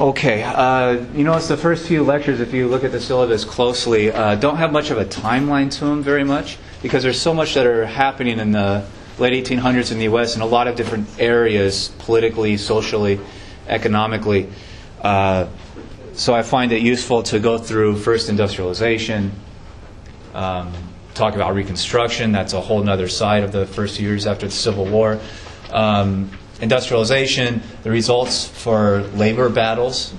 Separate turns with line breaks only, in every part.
Okay, you notice the first few lectures, if you look at the syllabus closely, don't have much of a timeline to them very much, because there's so much that are happening in the late 1800s in the U.S. in a lot of different areas, politically, socially, economically. So I find it useful to go through first industrialization, talk about Reconstruction. That's a whole other side of the first years after the Civil War. Industrialization, the results for labor battles.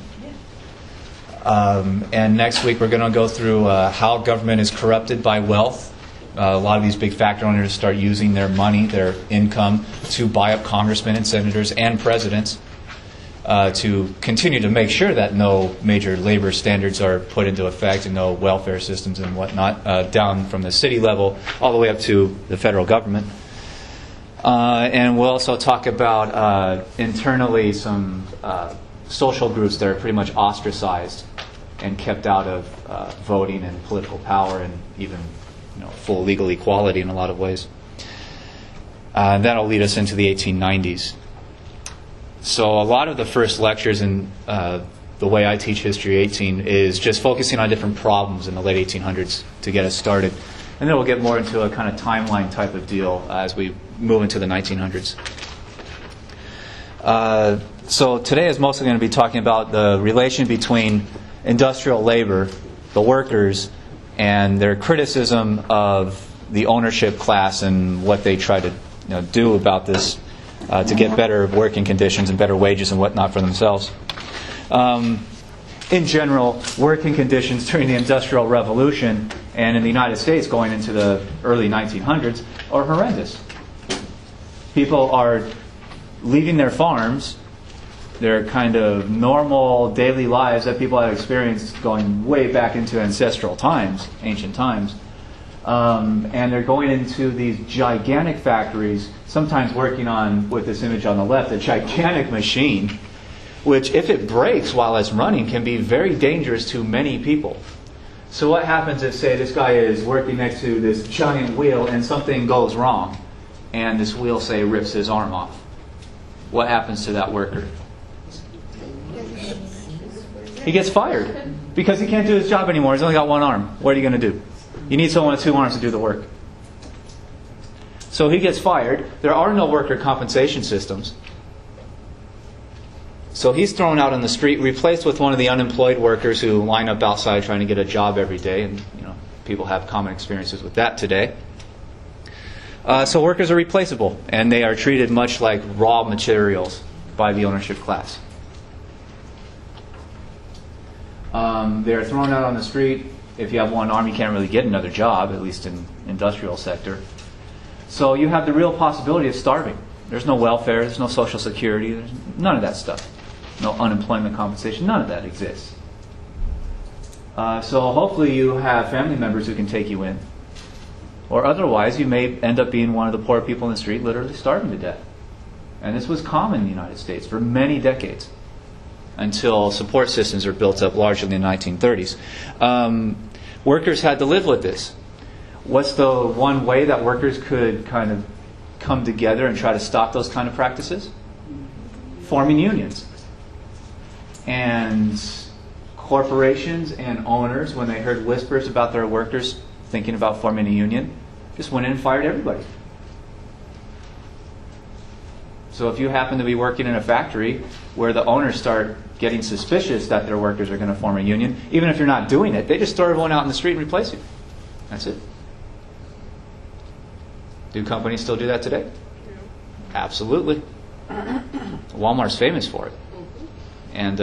And next week we're going to go through how government is corrupted by wealth. A lot of these big factor owners start using their money, their income, to buy up congressmen and senators and presidents to continue to make sure that no major labor standards are put into effect and no welfare systems and whatnot, down from the city level all the way up to the federal government. And we'll also talk about internally some social groups that are pretty much ostracized and kept out of voting and political power and even full legal equality in a lot of ways. That'll lead us into the 1890s. So a lot of the first lectures in the way I teach History 18 is just focusing on different problems in the late 1800s to get us started. And then we'll get more into a kind of timeline type of deal as we move into the 1900s. So today is mostly going to be talking about the relation between industrial labor, the workers, and their criticism of the ownership class and what they try to do about this to get better working conditions and better wages and whatnot for themselves. In general, working conditions during the Industrial Revolution and in the United States going into the early 1900s are horrendous. People are leaving their farms, their kind of normal daily lives that people have experienced going way back into ancestral times, ancient times, and they're going into these gigantic factories, sometimes working on, with this image on the left, a gigantic machine, which if it breaks while it's running can be very dangerous to many people. So what happens if, say, this guy is working next to this giant wheel and something goes wrong and this wheel, say, rips his arm off? What happens to that worker? He gets fired because he can't do his job anymore. He's only got one arm. What are you going to do? You need someone with two arms to do the work. So he gets fired. There are no worker compensation systems. So he's thrown out on the street, replaced with one of the unemployed workers who line up outside trying to get a job every day. And people have common experiences with that today. So workers are replaceable, and they are treated much like raw materials by the ownership class. They're thrown out on the street. If you have one arm, you can't really get another job, at least in the industrial sector. So you have the real possibility of starving. There's no welfare, there's no social security, there's none of that stuff. No unemployment compensation, none of that exists. So hopefully you have family members who can take you in. Or otherwise, you may end up being one of the poor people in the street, literally starving to death. And this was common in the United States for many decades, until support systems are built up largely in the 1930s. Workers had to live with this. What's the one way that workers could kind of come together and try to stop those kind of practices? Forming unions. And corporations and owners, when they heard whispers about their workers thinking about forming a union, just went in and fired everybody. So if you happen to be working in a factory where the owners start getting suspicious that their workers are going to form a union, even if you're not doing it, they just throw everyone out in the street and replace you. That's it. Do companies still do that today? Absolutely. Walmart's famous for it. And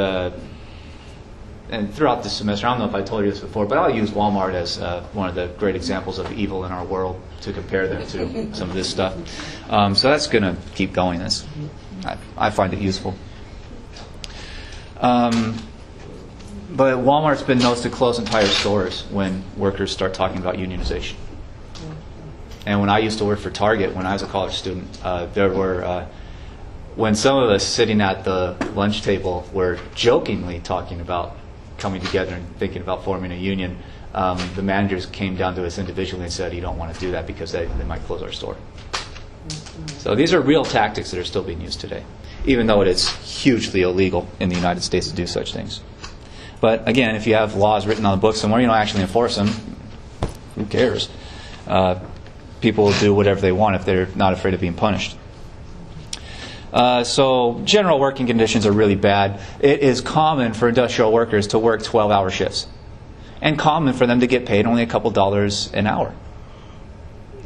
throughout this semester, I don't know if I told you this before, but I'll use Walmart as one of the great examples of evil in our world to compare them to some of this stuff. So that's going to keep going. I find it useful. But Walmart's been known to close entire stores when workers start talking about unionization. And when I used to work for Target, when I was a college student, there were, when some of us sitting at the lunch table were jokingly talking about coming together and thinking about forming a union, the managers came down to us individually and said, you don't want to do that because they might close our store. So these are real tactics that are still being used today. even though it is hugely illegal in the United States to do such things. But again, if you have laws written on the books somewhere, you don't actually enforce them, who cares? People will do whatever they want if they're not afraid of being punished. So general working conditions are really bad. It is common for industrial workers to work 12-hour shifts, and common for them to get paid only a couple dollars an hour.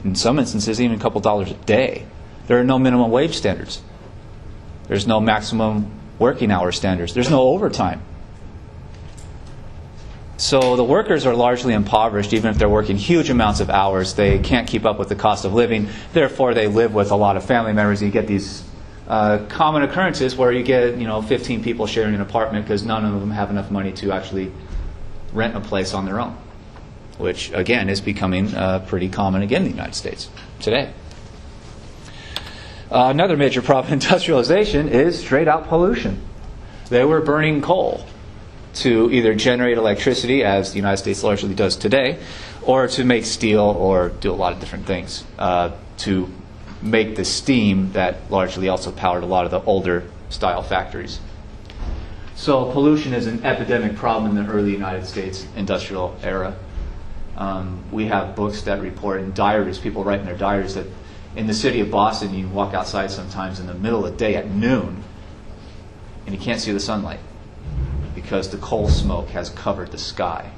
In some instances, even a couple dollars a day. There are no minimum wage standards. There's no maximum working hour standards. There's no overtime. So the workers are largely impoverished. Even if they're working huge amounts of hours, they can't keep up with the cost of living. Therefore, they live with a lot of family members. You get these common occurrences where you get 15 people sharing an apartment because none of them have enough money to actually rent a place on their own, which again is becoming pretty common again in the United States today. Another major problem in industrialization is straight out pollution. They were burning coal to either generate electricity, as the United States largely does today, or to make steel, or do a lot of different things to make the steam that largely also powered a lot of the older style factories. So pollution is an epidemic problem in the early United States industrial era. We have books that report, in diaries, people write in their diaries that in the city of Boston, you walk outside sometimes in the middle of the day at noon, and you can't see the sunlight because the coal smoke has covered the sky.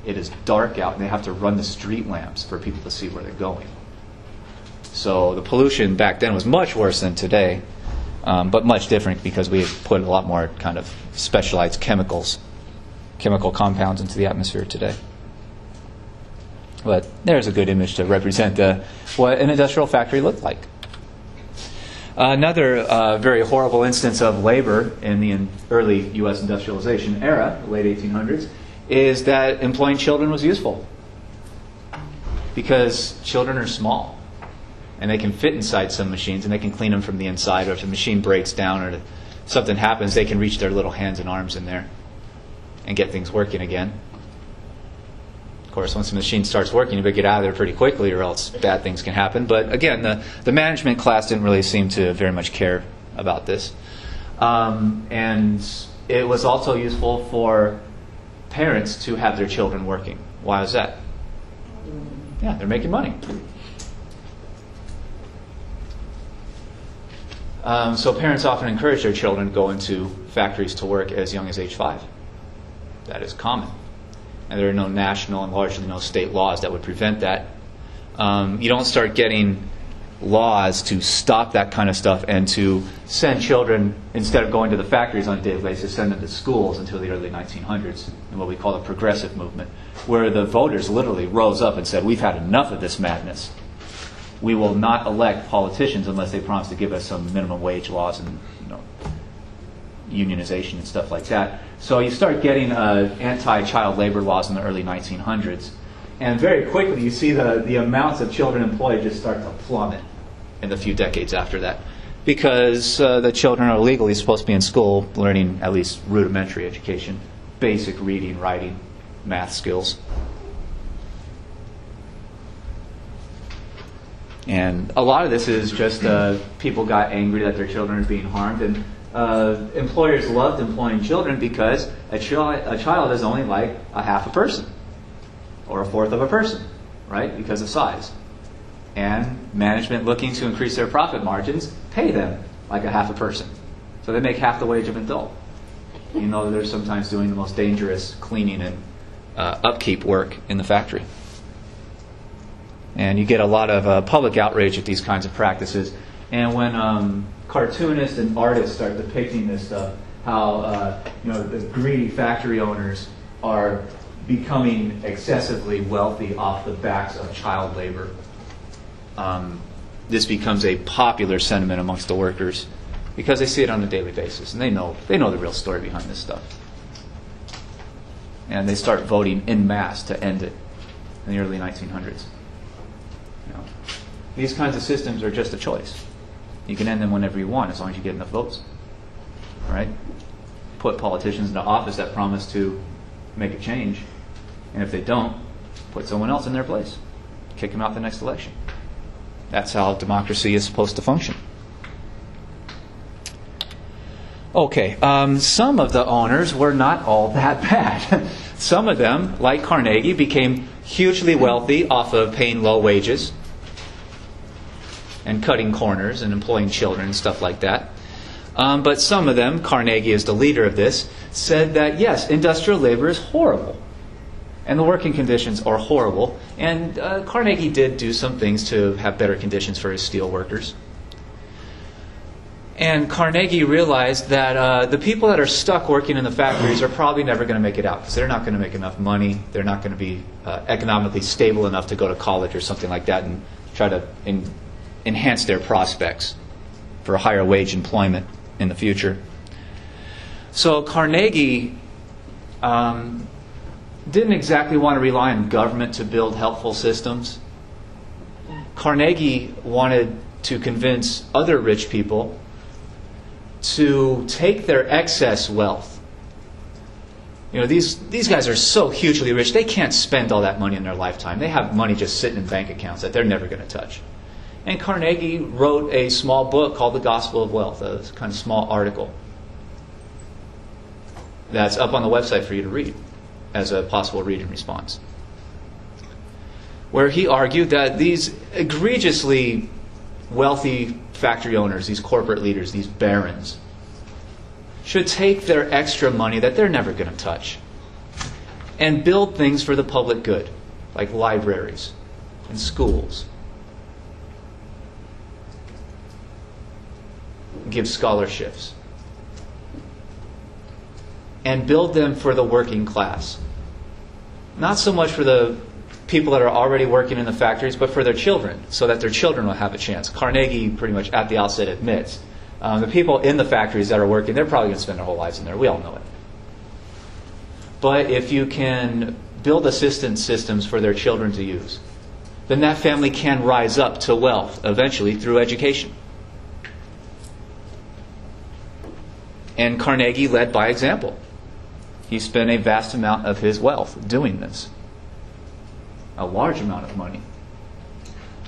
It is dark out, and they have to run the street lamps for people to see where they're going. So the pollution back then was much worse than today, but much different because we put a lot more kind of specialized chemical compounds into the atmosphere today. But there's a good image to represent what an industrial factory looked like. Another very horrible instance of labor in the early U.S. industrialization era, the late 1800s, is that employing children was useful. Because children are small, and they can fit inside some machines, and they can clean them from the inside, or if the machine breaks down or something happens, they can reach their little hands and arms in there and get things working again. Of course, once the machine starts working, you better get out of there pretty quickly or else bad things can happen. But again, the management class didn't really seem to very much care about this. And it was also useful for parents to have their children working. Why is that? Yeah, they're making money. So parents often encourage their children to go into factories to work as young as age 5. That is common. And there are no national and largely no state laws that would prevent that. You don't start getting laws to stop that kind of stuff and to send children, instead of going to the factories on a daily basis, send them to schools until the early 1900s, in what we call the progressive movement, where the voters literally rose up and said, we've had enough of this madness. We will not elect politicians unless they promise to give us some minimum wage laws and unionization and stuff like that. So you start getting anti-child labor laws in the early 1900s. And very quickly you see the amounts of children employed just start to plummet in the few decades after that. Because the children are legally supposed to be in school learning at least rudimentary education, basic reading, writing, math skills. And a lot of this is just people got angry that their children are being harmed, and employers loved employing children because a child is only like a half a person or a fourth of a person, right? Because of size. And management, looking to increase their profit margins, pay them like a half a person. So they make half the wage of an adult. You know, they're sometimes doing the most dangerous cleaning and upkeep work in the factory. And you get a lot of public outrage at these kinds of practices. And when cartoonists and artists start depicting this stuff, how the greedy factory owners are becoming excessively wealthy off the backs of child labor, this becomes a popular sentiment amongst the workers because they see it on a daily basis, and they know the real story behind this stuff. And they start voting en masse to end it in the early 1900s. These kinds of systems are just a choice. You can end them whenever you want as long as you get enough votes. All right? Put politicians into office that promise to make a change, and if they don't, put someone else in their place. Kick them out the next election. That's how democracy is supposed to function. Okay, some of the owners were not all that bad. Some of them, like Carnegie, became hugely wealthy off of paying low wages and cutting corners and employing children and stuff like that. But some of them, Carnegie is the leader of this, said that yes, industrial labor is horrible. And the working conditions are horrible. And Carnegie did do some things to have better conditions for his steel workers. And Carnegie realized that the people that are stuck working in the factories are probably never going to make it out because they're not going to make enough money. They're not going to be economically stable enough to go to college or something like that and try to enhance their prospects for higher wage employment in the future. So Carnegie didn't exactly want to rely on government to build helpful systems. Carnegie wanted to convince other rich people to take their excess wealth. You know, these guys are so hugely rich, they can't spend all that money in their lifetime. They have money just sitting in bank accounts that they're never going to touch. And Carnegie wrote a small book called The Gospel of Wealth, a kind of small article that's up on the website for you to read as a possible reading response, where he argued that these egregiously wealthy factory owners, these corporate leaders, these barons, should take their extra money that they're never going to touch and build things for the public good, like libraries and schools. Give scholarships. And build them for the working class. Not so much for the people that are already working in the factories, but for their children, so that their children will have a chance. Carnegie pretty much at the outset admits the people in the factories that are working, they're probably going to spend their whole lives in there. We all know it. But if you can build assistance systems for their children to use, then that family can rise up to wealth eventually through education. And Carnegie led by example. He spent a vast amount of his wealth doing this. A large amount of money.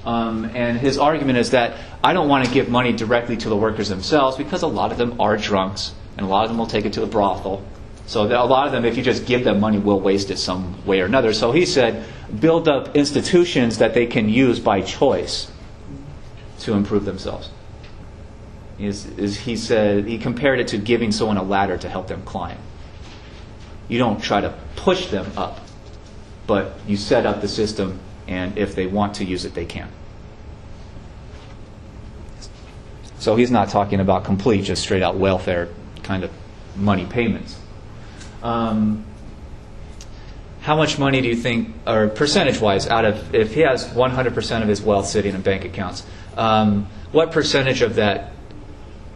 And his argument is that I don't want to give money directly to the workers themselves because a lot of them are drunks and a lot of them will take it to a brothel. So a lot of them, if you just give them money, will waste it some way or another. So he said, build up institutions that they can use by choice to improve themselves. He said, he compared it to giving someone a ladder to help them climb. You don't try to push them up, but you set up the system, and if they want to use it, they can. So he's not talking about complete, just straight out welfare kind of money payments. How much money do you think, or percentage-wise, out of, if he has 100% of his wealth sitting in bank accounts, what percentage of that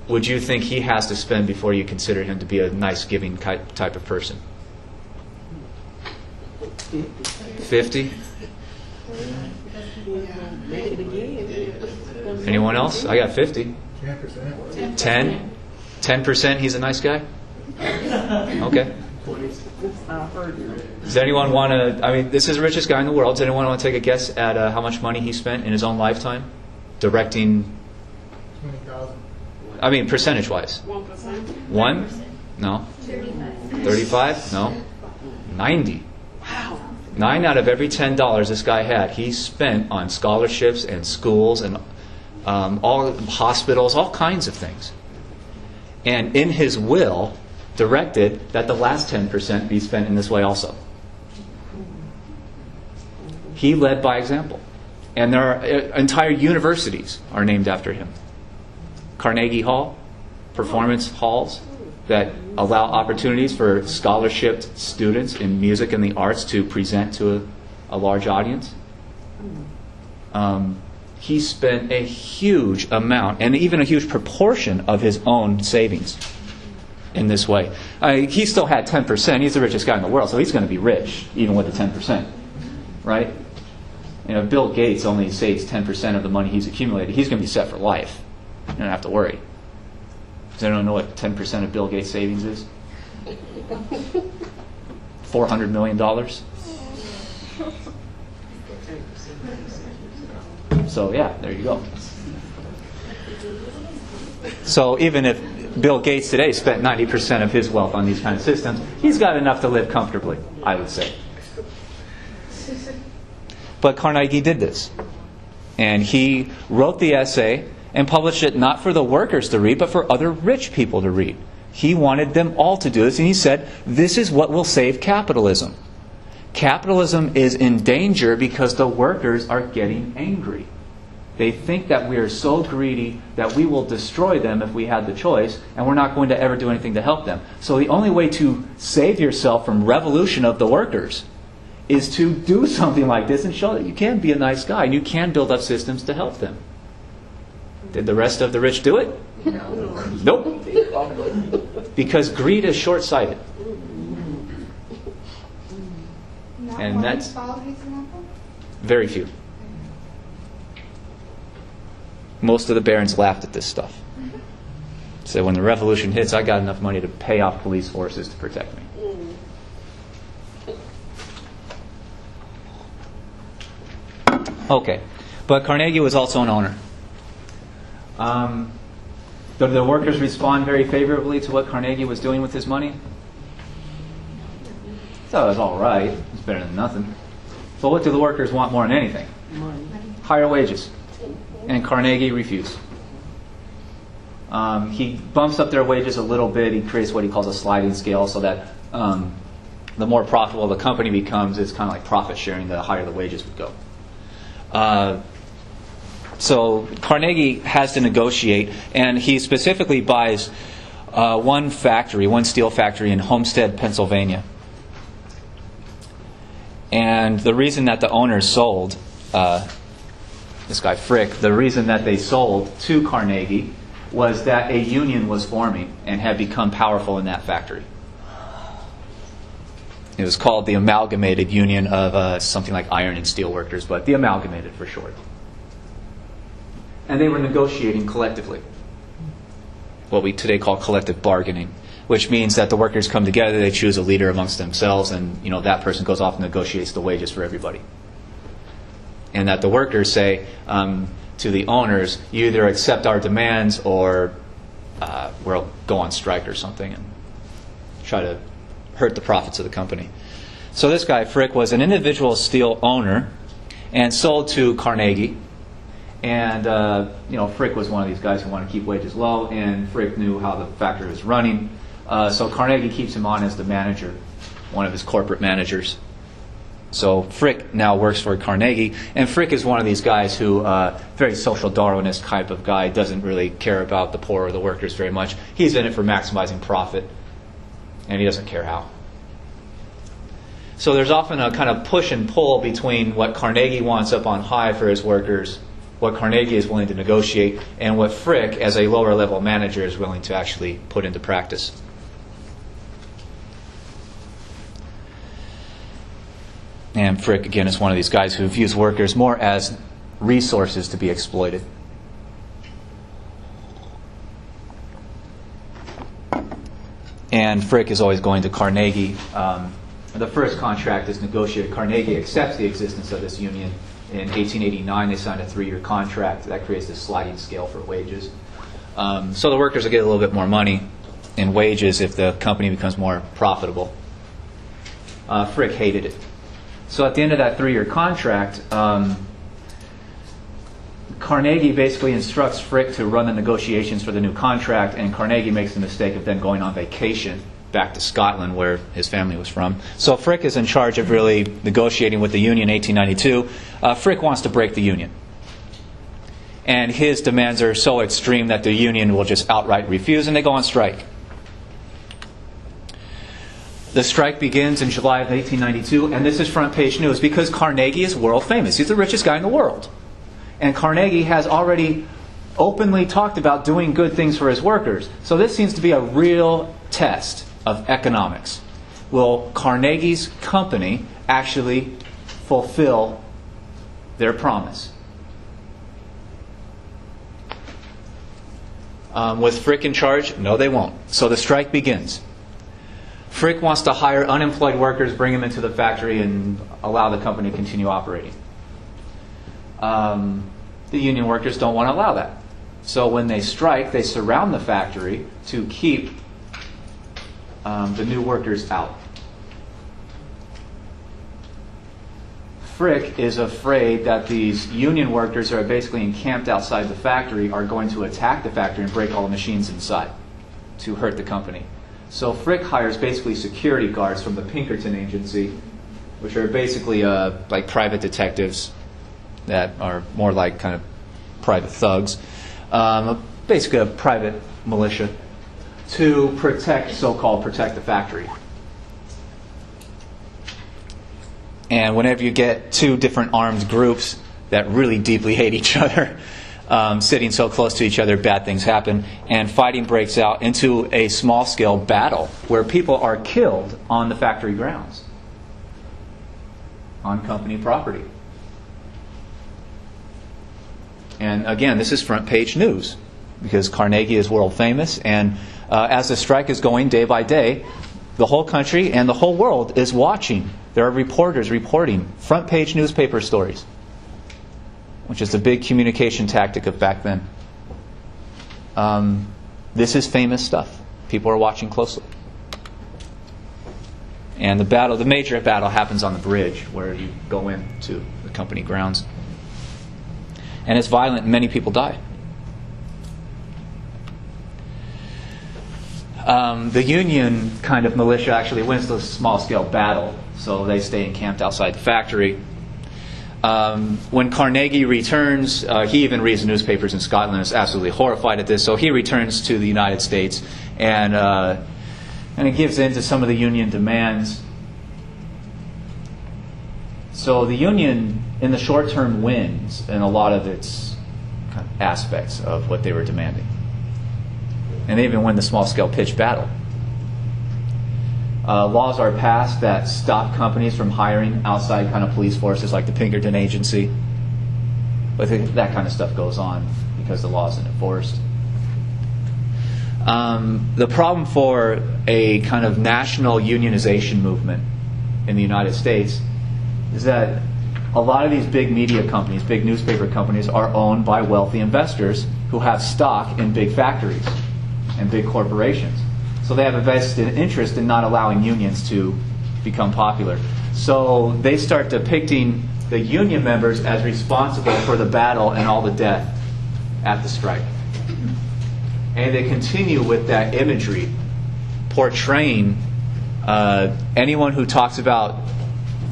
would you think he has to spend before you consider him to be a nice giving type of person? 50? Anyone else? I got 50.
10%.
10? 10% he's a nice guy? Okay. Does anyone want to, I mean, this is the richest guy in the world. Does anyone want to take a guess at how much money he spent in his own lifetime directing?
20,000.
I mean, percentage-wise.
1%.
1? No. 35? No. 90.
Wow.
9 out of every $10 this guy had, he spent on scholarships and schools and all hospitals, all kinds of things. And in his will, directed that the last 10% be spent in this way also. He led by example. And there are entire universities are named after him. Carnegie Hall, performance halls that allow opportunities for scholarshiped students in music and the arts to present to a large audience. He spent a huge amount, and even a huge proportion of his own savings in this way. He still had 10%. He's the richest guy in the world, so he's going to be rich, even with the 10%. Right? You know, if Bill Gates only saves 10% of the money he's accumulated, he's going to be set for life. You don't have to worry. Does anyone know what 10% of Bill Gates' savings is? $400 million. So yeah, there you go. So even if Bill Gates today spent 90% of his wealth on these kind of systems. He's got enough to live comfortably, I would say. But Carnegie did this. And he wrote the essay and published it not for the workers to read, but for other rich people to read. He wanted them all to do this, and he said, this is what will save capitalism. Capitalism is in danger because the workers are getting angry. They think that we are so greedy that we will destroy them if we had the choice, and we're not going to ever do anything to help them. So the only way to save yourself from revolution of the workers is to do something like this and show that you can be a nice guy and you can build up systems to help them. Did the rest of the rich do it?
No.
Nope. Because greed is short-sighted. And that's very few. Most of the barons laughed at this stuff. So when the revolution hits, I got enough money to pay off police forces to protect me. Okay, but Carnegie was also an owner. Did the workers respond very favorably to what Carnegie was doing with his money? So it was all right. It's better than nothing. But what do the workers want more than anything?
Money.
Higher wages. And Carnegie refused. He bumps up their wages a little bit. He creates what he calls a sliding scale so that the more profitable the company becomes, it's kind of like profit sharing, the higher the wages would go. So Carnegie has to negotiate, and he specifically buys one steel factory in Homestead, Pennsylvania. And the reason that the owners sold, this guy Frick, the reason that they sold to Carnegie was that a union was forming and had become powerful in that factory. It was called the Amalgamated Union of something like Iron and Steel Workers, but the Amalgamated for short. And they were negotiating collectively, what we today call collective bargaining, which means that the workers come together, they choose a leader amongst themselves, and that person goes off and negotiates the wages for everybody. And that the workers say to the owners, you either accept our demands or we'll go on strike or something and try to hurt the profits of the company. So this guy, Frick, was an individual steel owner and sold to Carnegie. And Frick was one of these guys who wanted to keep wages low, and Frick knew how the factory was running. So Carnegie keeps him on as the manager, one of his corporate managers. So Frick now works for Carnegie, and Frick is one of these guys who, very social Darwinist type of guy, doesn't really care about the poor or the workers very much. He's in it for maximizing profit, and he doesn't care how. So there's often a kind of push and pull between what Carnegie wants up on high for his workers, what Carnegie is willing to negotiate, and what Frick, as a lower level manager, is willing to actually put into practice. And Frick, again, is one of these guys who views workers more as resources to be exploited. And Frick is always going to Carnegie. The first contract is negotiated. Carnegie accepts the existence of this union. In 1889, they signed a 3-year contract. That creates this sliding scale for wages. So the workers will get a little bit more money in wages if the company becomes more profitable. Frick hated it. So at the end of that 3-year contract, Carnegie basically instructs Frick to run the negotiations for the new contract, and Carnegie makes the mistake of then going on vacation back to Scotland, where his family was from. So Frick is in charge of really negotiating with the union in 1892. Frick wants to break the union. And his demands are so extreme that the union will just outright refuse, and they go on strike. The strike begins in July of 1892, and this is front page news because Carnegie is world famous. He's the richest guy in the world. And Carnegie has already openly talked about doing good things for his workers. So this seems to be a real test of economics. Will Carnegie's company actually fulfill their promise? With Frick in charge? No, they won't. So the strike begins. Frick wants to hire unemployed workers, bring them into the factory, and allow the company to continue operating. The union workers don't want to allow that. So when they strike, they surround the factory to keep the new workers out. Frick is afraid that these union workers who are basically encamped outside the factory are going to attack the factory and break all the machines inside to hurt the company. So Frick hires basically security guards from the Pinkerton Agency, which are basically like private detectives that are more like kind of private thugs, basically a private militia, to protect, so-called protect the factory. And whenever you get two different armed groups that really deeply hate each other, sitting so close to each other, bad things happen, and fighting breaks out into a small-scale battle where people are killed on the factory grounds, on company property. And again, this is front-page news because Carnegie is world famous, and as the strike is going day by day, the whole country and the whole world is watching. There are reporters reporting front-page newspaper stories, which is the big communication tactic of back then. This is famous stuff. People are watching closely. And the major battle happens on the bridge where you go into the company grounds. And it's violent and many people die. The Union kind of militia actually wins the small-scale battle, so they stay encamped outside the factory. When Carnegie returns, he even reads the newspapers in Scotland and is absolutely horrified at this, so he returns to the United States and it gives in to some of the Union demands. So the Union, in the short term, wins in a lot of its kind of aspects of what they were demanding. And they even win the small-scale pitched battle. Laws are passed that stop companies from hiring outside kind of police forces like the Pinkerton Agency. But that kind of stuff goes on because the law isn't enforced. The problem for a kind of national unionization movement in the United States is that a lot of these big media companies, big newspaper companies, are owned by wealthy investors who have stock in big factories and big corporations. So they have a vested interest in not allowing unions to become popular. So they start depicting the union members as responsible for the battle and all the death at the strike. And they continue with that imagery, portraying anyone who talks about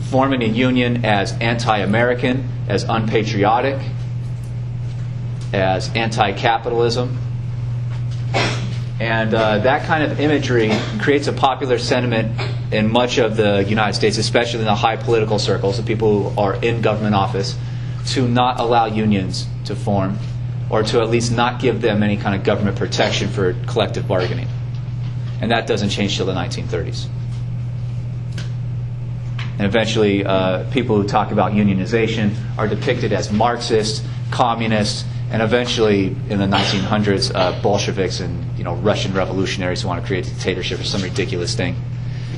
forming a union as anti-American, as unpatriotic, as anti-capitalism. And that kind of imagery creates a popular sentiment in much of the United States, especially in the high political circles, the people who are in government office, to not allow unions to form, or to at least not give them any kind of government protection for collective bargaining. And that doesn't change till the 1930s. And eventually, people who talk about unionization are depicted as Marxists, communists, and eventually, in the 1900s, Bolsheviks and Russian revolutionaries who want to create a dictatorship or some ridiculous thing.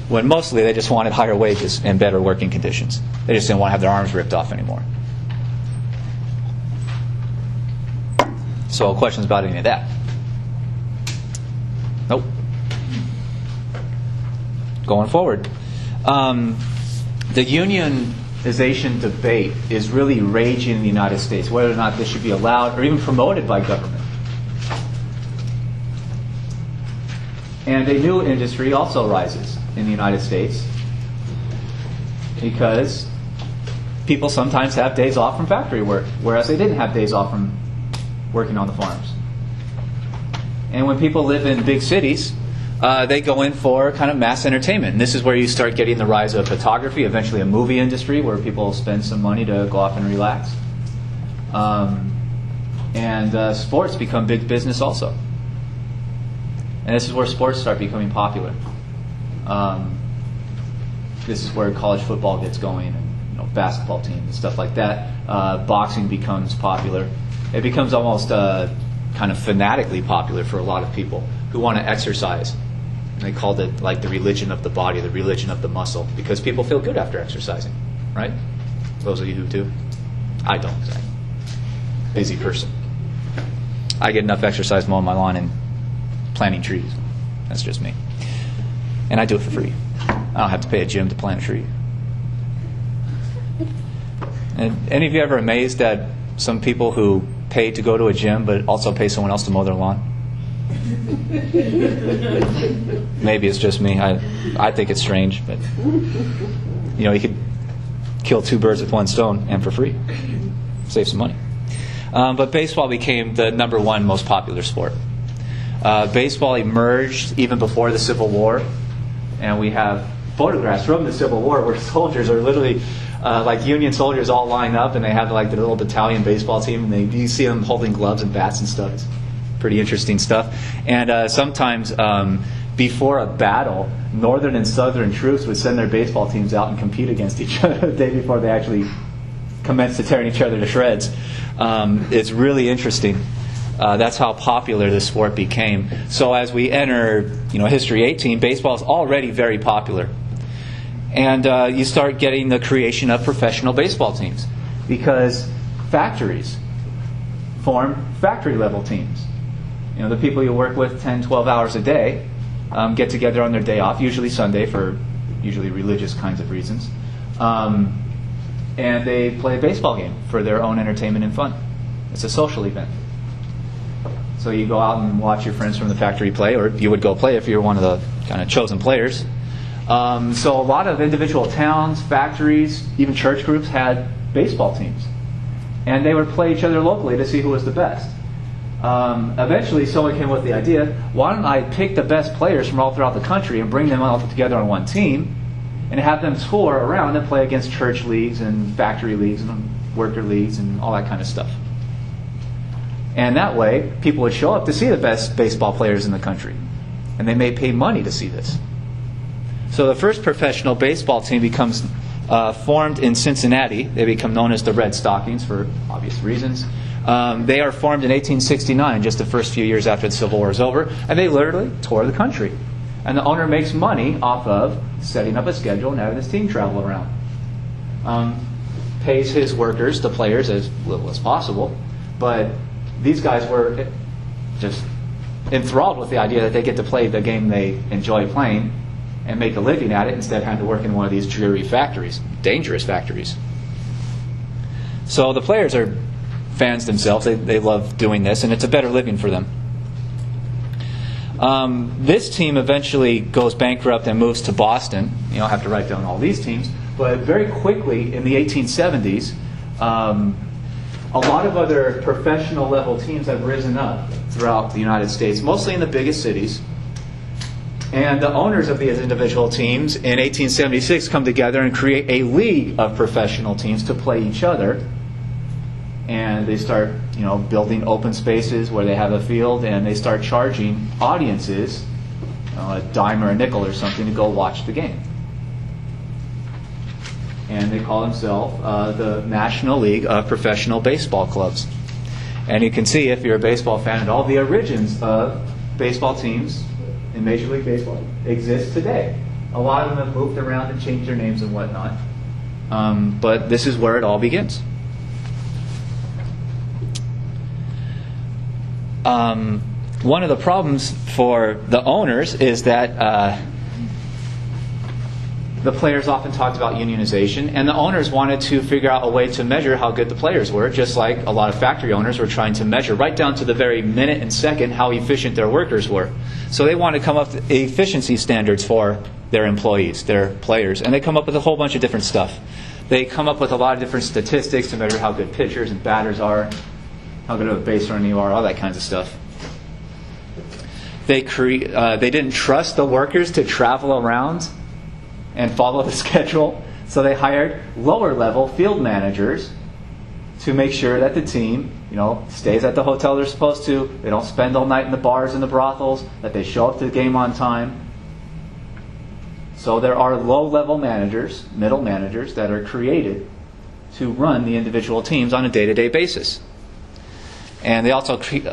When mostly they just wanted higher wages and better working conditions. They just didn't want to have their arms ripped off anymore. So, questions about any of that? Nope. Going forward. The unionization debate is really raging in the United States, whether or not this should be allowed or even promoted by government. And a new industry also rises in the United States because people sometimes have days off from factory work, whereas they didn't have days off from working on the farms. And when people live in big cities, they go in for kind of mass entertainment. And this is where you start getting the rise of photography, eventually a movie industry where people spend some money to go off and relax. And sports become big business also. And this is where sports start becoming popular. This is where college football gets going, and basketball teams and stuff like that. Boxing becomes popular. It becomes almost kind of fanatically popular for a lot of people who want to exercise. And they called it like the religion of the body, the religion of the muscle, because people feel good after exercising, right? Those of you who do. I don't, because I'm a busy person. I get enough exercise mowing my lawn and planting trees. That's just me. And I do it for free. I don't have to pay a gym to plant a tree. And any of you ever amazed at some people who pay to go to a gym but also pay someone else to mow their lawn? Maybe it's just me. I think it's strange, but you could kill two birds with one stone and for free. Save some money. But baseball became the number one most popular sport. Baseball emerged even before the Civil War, and we have photographs from the Civil War where soldiers are literally like Union soldiers all lined up, and they have like the little battalion baseball team, and you see them holding gloves and bats and stuff. It's pretty interesting stuff. And sometimes before a battle, Northern and Southern troops would send their baseball teams out and compete against each other the day before they actually commenced to tearing each other to shreds. It's really interesting. That's how popular this sport became. So as we enter, History 18, baseball is already very popular. And you start getting the creation of professional baseball teams because factories form factory-level teams. The people you work with 10, 12 hours a day get together on their day off, usually Sunday for usually religious kinds of reasons. And they play a baseball game for their own entertainment and fun. It's a social event. So you go out and watch your friends from the factory play, or you would go play if you're one of the kind of chosen players. So a lot of individual towns, factories, even church groups had baseball teams. And they would play each other locally to see who was the best. Eventually someone came up with the idea, why don't I pick the best players from all throughout the country and bring them all together on one team and have them tour around and play against church leagues and factory leagues and worker leagues and all that kind of stuff. And that way, people would show up to see the best baseball players in the country. And they may pay money to see this. So the first professional baseball team becomes formed in Cincinnati. They become known as the Red Stockings for obvious reasons. They are formed in 1869, just the first few years after the Civil War is over. And they literally tour the country. And the owner makes money off of setting up a schedule and having his team travel around. Pays his workers, the players, as little as possible. But these guys were just enthralled with the idea that they get to play the game they enjoy playing and make a living at it instead of having to work in one of these dreary factories, dangerous factories. So the players are fans themselves. They love doing this, and it's a better living for them. This team eventually goes bankrupt and moves to Boston. You don't have to write down all these teams, but very quickly in the 1870s, a lot of other professional level teams have risen up throughout the United States, mostly in the biggest cities. And the owners of these individual teams in 1876 come together and create a league of professional teams to play each other. And they start, building open spaces where they have a field, and they start charging audiences a dime or a nickel or something to go watch the game. And they call themselves the National League of Professional Baseball Clubs. And you can see, if you're a baseball fan, that all the origins of baseball teams in Major League Baseball exist today. A lot of them have moved around and changed their names and whatnot. But this is where it all begins. One of the problems for the owners is that the players often talked about unionization, and the owners wanted to figure out a way to measure how good the players were, just like a lot of factory owners were trying to measure right down to the very minute and second how efficient their workers were. So they wanted to come up with efficiency standards for their employees, their players, and they come up with a whole bunch of different stuff. They come up with a lot of different statistics to measure how good pitchers and batters are, how good of a base runner you are, all that kinds of stuff. They didn't trust the workers to travel around and follow the schedule, so they hired lower-level field managers to make sure that the team, stays at the hotel they're supposed to, they don't spend all night in the bars and the brothels, that they show up to the game on time. So there are low-level managers, middle managers, that are created to run the individual teams on a day-to-day basis. And they also create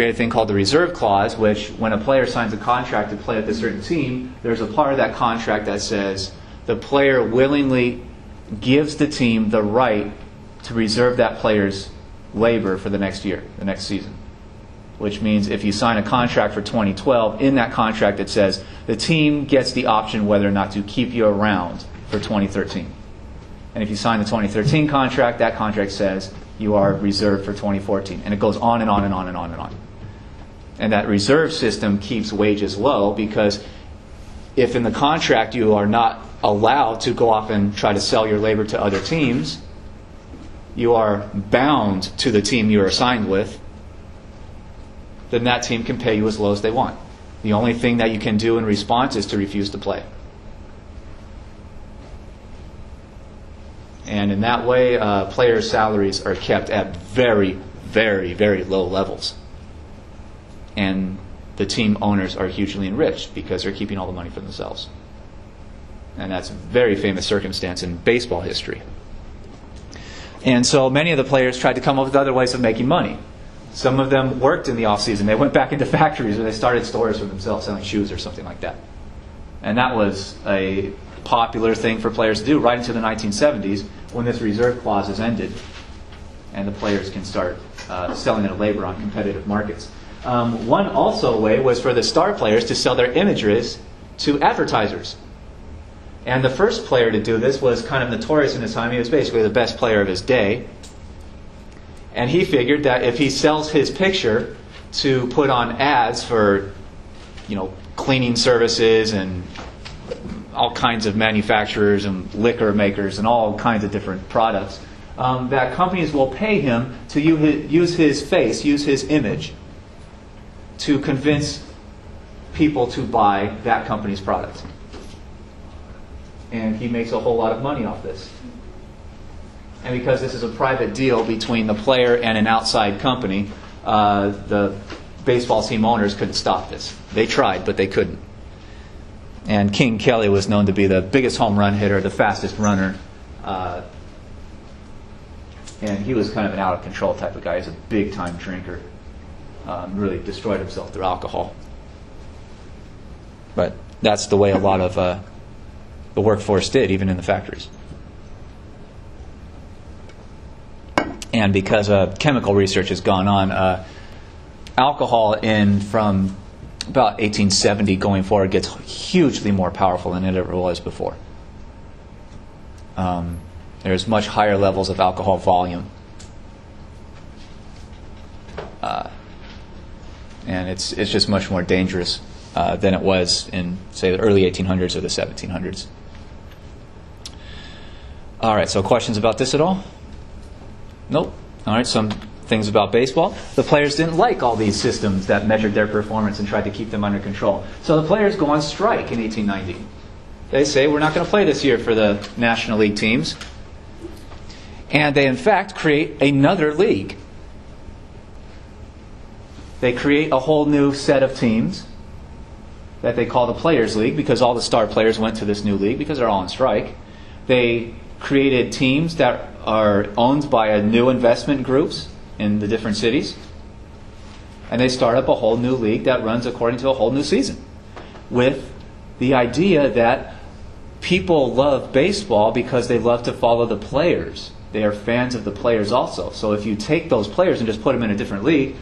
a thing called the reserve clause, which when a player signs a contract to play with a certain team, there's a part of that contract that says the player willingly gives the team the right to reserve that player's labor for the next year, the next season. which means if you sign a contract for 2012, in that contract it says the team gets the option whether or not to keep you around for 2013. And if you sign the 2013 contract, that contract says you are reserved for 2014. And it goes on and on and on and on and on. And that reserve system keeps wages low because if in the contract you are not allowed to go off and try to sell your labor to other teams, you are bound to the team you are assigned with, then that team can pay you as low as they want. The only thing that you can do in response is to refuse to play. And in that way, players' salaries are kept at very, very, very low levels. And the team owners are hugely enriched because they're keeping all the money for themselves. And that's a very famous circumstance in baseball history. And so many of the players tried to come up with other ways of making money. Some of them worked in the off-season. They went back into factories or they started stores for themselves selling shoes or something like that. And that was a popular thing for players to do right into the 1970s when this reserve clause is ended and the players can start selling their labor on competitive markets. One also way was for the star players to sell their images to advertisers. And the first player to do this was kind of notorious in his time. He was basically the best player of his day. And he figured that if he sells his picture to put on ads for, cleaning services and all kinds of manufacturers and liquor makers and all kinds of different products, that companies will pay him to use his face, use his image, to convince people to buy that company's product. And he makes a whole lot of money off this. And because this is a private deal between the player and an outside company, the baseball team owners couldn't stop this. They tried, but they couldn't. And King Kelly was known to be the biggest home run hitter, the fastest runner. And he was kind of an out-of-control type of guy. He's a big-time drinker. Really destroyed himself through alcohol. But that's the way a lot of the workforce did, even in the factories. And because chemical research has gone on, alcohol from about 1870 going forward gets hugely more powerful than it ever was before. There's much higher levels of alcohol volume. And it's just much more dangerous than it was in, say, the early 1800s or the 1700s. All right, so questions about this at all? Nope. All right, some things about baseball. The players didn't like all these systems that measured their performance and tried to keep them under control. So the players go on strike in 1890. They say, we're not going to play this year for the National League teams. And they, in fact, create another league. They create a whole new set of teams that they call the Players' League because all the star players went to this new league because they're all on strike. They created teams that are owned by new investment groups in the different cities. And they start up a whole new league that runs according to a whole new season with the idea that people love baseball because they love to follow the players. They are fans of the players also. So if you take those players and just put them in a different league,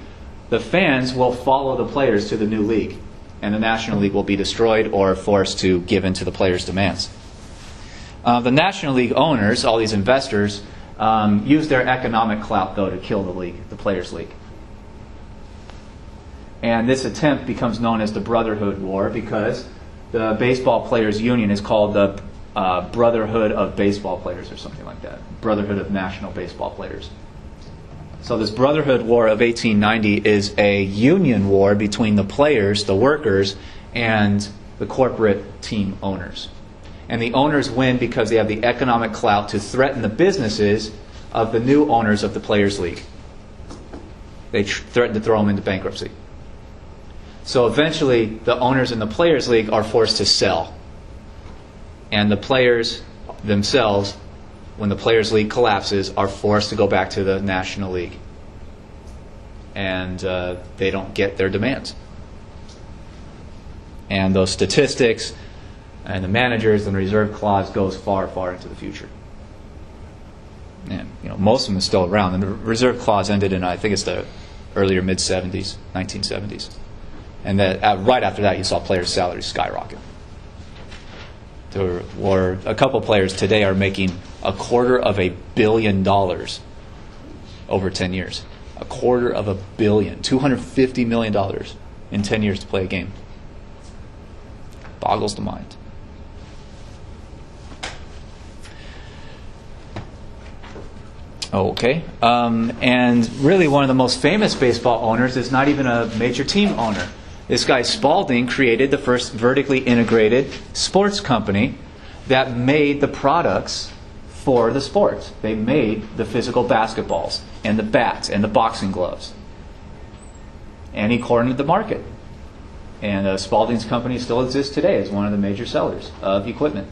the fans will follow the players to the new league. And the National League will be destroyed or forced to give in to the players' demands. The National League owners, all these investors, use their economic clout, though, to kill the league, the Players' League. And this attempt becomes known as the Brotherhood War because the Baseball Players Union is called the Brotherhood of Baseball Players or something like that. Brotherhood of National Baseball Players. So this Brotherhood War of 1890 is a union war between the players, the workers, and the corporate team owners. And the owners win because they have the economic clout to threaten the businesses of the new owners of the Players' League. They threaten to throw them into bankruptcy. So eventually, the owners in the Players' League are forced to sell. And the players themselves, when the Players' League collapses, are forced to go back to the National League. And they don't get their demands. And those statistics and the managers and the reserve clause goes far, far into the future. And most of them are still around. And the reserve clause ended in, I think it's the earlier mid-70s, 1970s. And that right after that, you saw players' salaries skyrocket. There were a couple players today are making $250 million over 10 years. $250 million, $250 million in 10 years to play a game. Boggles the mind. Okay. And really one of the most famous baseball owners is not even a major team owner. This guy Spalding created the first vertically integrated sports company that made the products for the sports. They made the physical basketballs and the bats and the boxing gloves. And he cornered the market. And Spalding's company still exists today as one of the major sellers of equipment.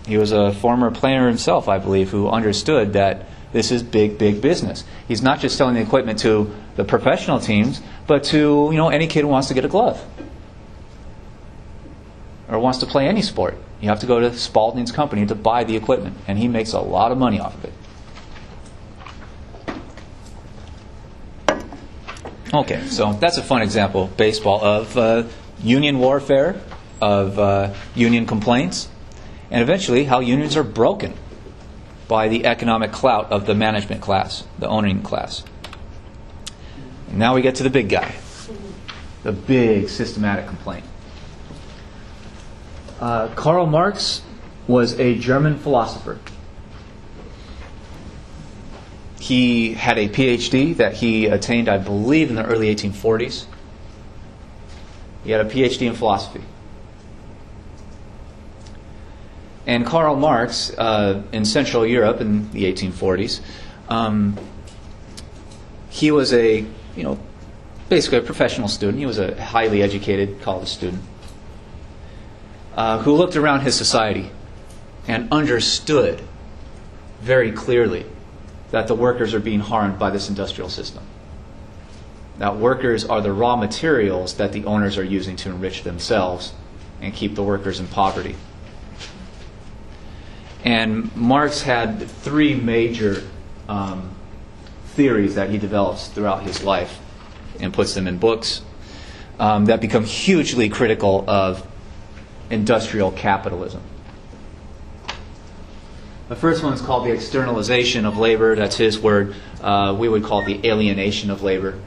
He was a former player himself, I believe, who understood that this is big, big business. He's not just selling the equipment to the professional teams, but to any kid who wants to get a glove or wants to play any sport. You have to go to Spalding's company to buy the equipment, and he makes a lot of money off of it. Okay, so that's a fun example, baseball, of union warfare, of union complaints, and eventually how unions are broken by the economic clout of the management class, the owning class. And now we get to the big guy, the big systematic complaint. Karl Marx was a German philosopher. He had a PhD that he attained, I believe, in the early 1840s. He had a PhD in philosophy. And Karl Marx, in Central Europe in the 1840s, he was basically a professional student. He was a highly educated college student who looked around his society and understood very clearly that the workers are being harmed by this industrial system. That workers are the raw materials that the owners are using to enrich themselves and keep the workers in poverty. And Marx had three major theories that he develops throughout his life and puts them in books that become hugely critical of industrial capitalism. The first one is called the externalization of labor. That's his word. We would call it the alienation of labor,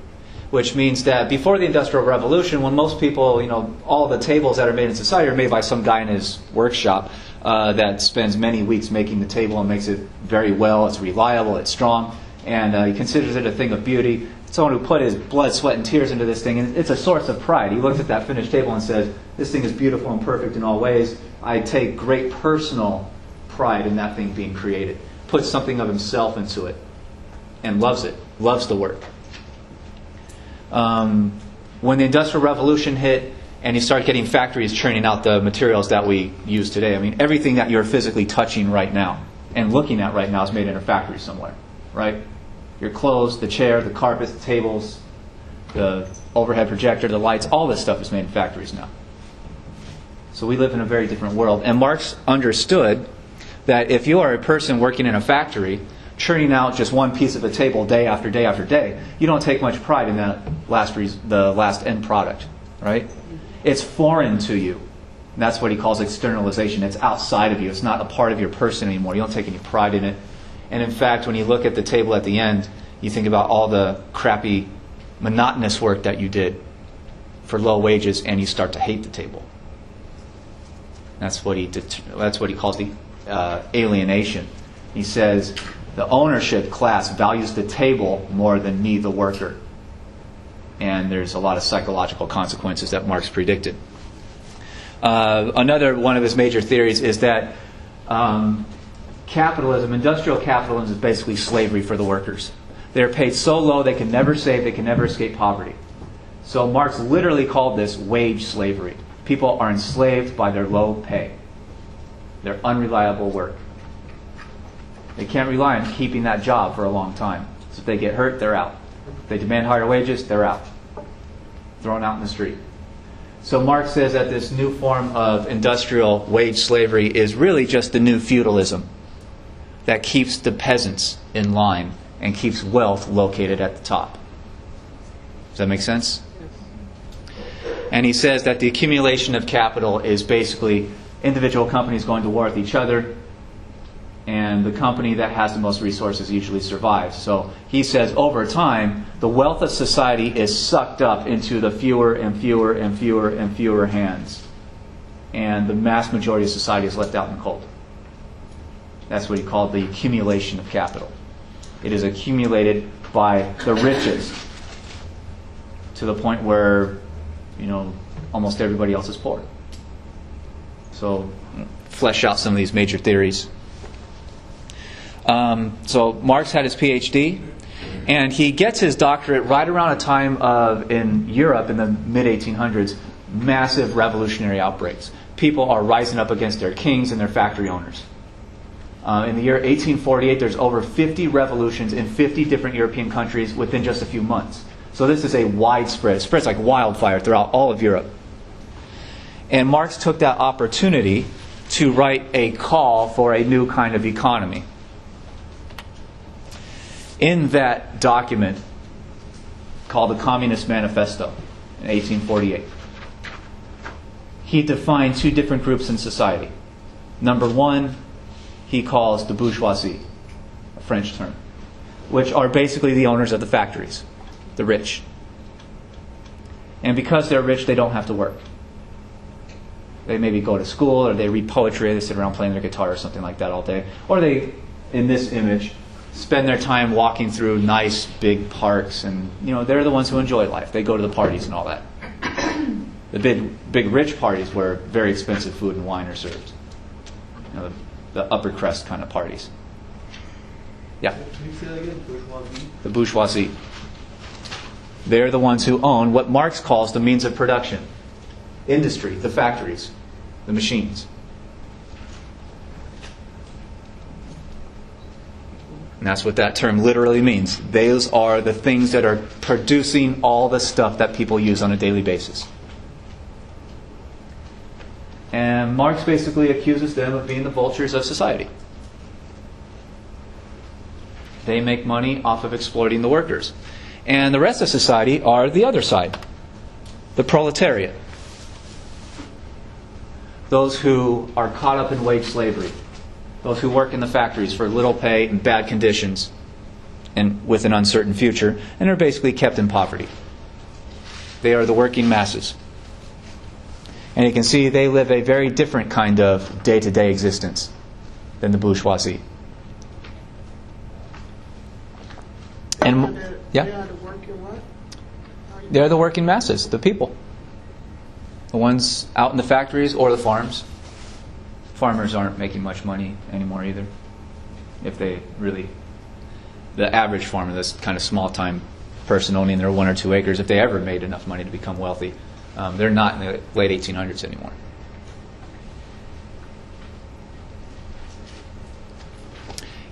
which means that before the Industrial Revolution, when most people, all the tables that are made in society are made by some guy in his workshop that spends many weeks making the table and makes it very well. It's reliable, it's strong, and he considers it a thing of beauty. Someone who put his blood, sweat, and tears into this thing, and it's a source of pride. He looks at that finished table and says, "This thing is beautiful and perfect in all ways. I take great personal pride in that thing being created." Puts something of himself into it and loves it, loves the work. When the Industrial Revolution hit and you start getting factories churning out the materials that we use today, everything that you're physically touching right now and looking at right now is made in a factory somewhere, right? Your clothes, the chair, the carpets, the tables, the overhead projector, the lights, all this stuff is made in factories now. So we live in a very different world. And Marx understood that if you are a person working in a factory, churning out just one piece of a table day after day after day, you don't take much pride in that the last end product, right? It's foreign to you. And that's what he calls externalization. It's outside of you. It's not a part of your person anymore. You don't take any pride in it. And in fact, when you look at the table at the end, you think about all the crappy, monotonous work that you did for low wages, and you start to hate the table. That's what he calls the alienation. He says the ownership class values the table more than me, the worker. And there's a lot of psychological consequences that Marx predicted. Another one of his major theories is that capitalism, industrial capitalism, is basically slavery for the workers. They're paid so low they can never save, they can never escape poverty. So Marx literally called this wage slavery. People are enslaved by their low pay, their unreliable work. They can't rely on keeping that job for a long time. So if they get hurt, they're out. If they demand higher wages, they're out. Thrown out in the street. So Marx says that this new form of industrial wage slavery is really just the new feudalism. that keeps the peasants in line and keeps wealth located at the top. Does that make sense? And he says that the accumulation of capital is basically individual companies going to war with each other, and the company that has the most resources usually survives. So he says over time, the wealth of society is sucked up into the fewer and fewer and fewer and fewer hands. And the mass majority of society is left out in the cold. That's what he called the accumulation of capital. It is accumulated by the richest to the point where, almost everybody else is poor. So, flesh out some of these major theories. So Marx had his PhD, and he gets his doctorate right around a time of, in Europe in the mid-1800s, massive revolutionary outbreaks. People are rising up against their kings and their factory owners. In the year 1848, there's over 50 revolutions in 50 different European countries within just a few months. So this is a widespread, it spreads like wildfire throughout all of Europe. And Marx took that opportunity to write a call for a new kind of economy. In that document called the Communist Manifesto in 1848, he defined two different groups in society. Number one, he calls the bourgeoisie, a French term, which are basically the owners of the factories, the rich. And because they're rich, they don't have to work. They maybe go to school, or they read poetry, they sit around playing their guitar or something like that all day. Or they, in this image, spend their time walking through nice big parks, and they're the ones who enjoy life. They go to the parties and all that. The big rich parties where very expensive food and wine are served. The upper crust kind of parties. Yeah?
Can you say that again? Bourgeoisie?
The bourgeoisie. They're the ones who own what Marx calls the means of production. Industry, the factories, the machines. And that's what that term literally means. Those are the things that are producing all the stuff that people use on a daily basis. And Marx basically accuses them of being the vultures of society. They make money off of exploiting the workers. And the rest of society are the other side, the proletariat. Those who are caught up in wage slavery. Those who work in the factories for little pay and bad conditions and with an uncertain future, and are basically kept in poverty. They are the working masses. And you can see they live a very different kind of day-to-day existence than the bourgeoisie. And yeah, they're the working masses, the people. The ones out in the factories or the farms. Farmers aren't making much money anymore either. If they really, the average farmer, this kind of small-time person owning their 1 or 2 acres, if they ever made enough money to become wealthy, they're not in the late 1800s anymore.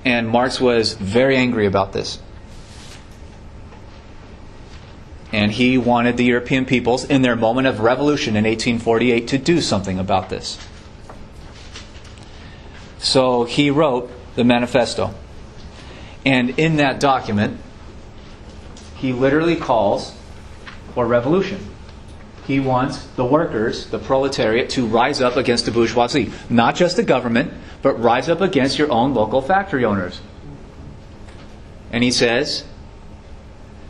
And Marx was very angry about this. And he wanted the European peoples, in their moment of revolution in 1848, to do something about this. So he wrote the manifesto. And in that document, he literally calls for revolution. He wants the workers, the proletariat, to rise up against the bourgeoisie. Not just the government, but rise up against your own local factory owners. And he says,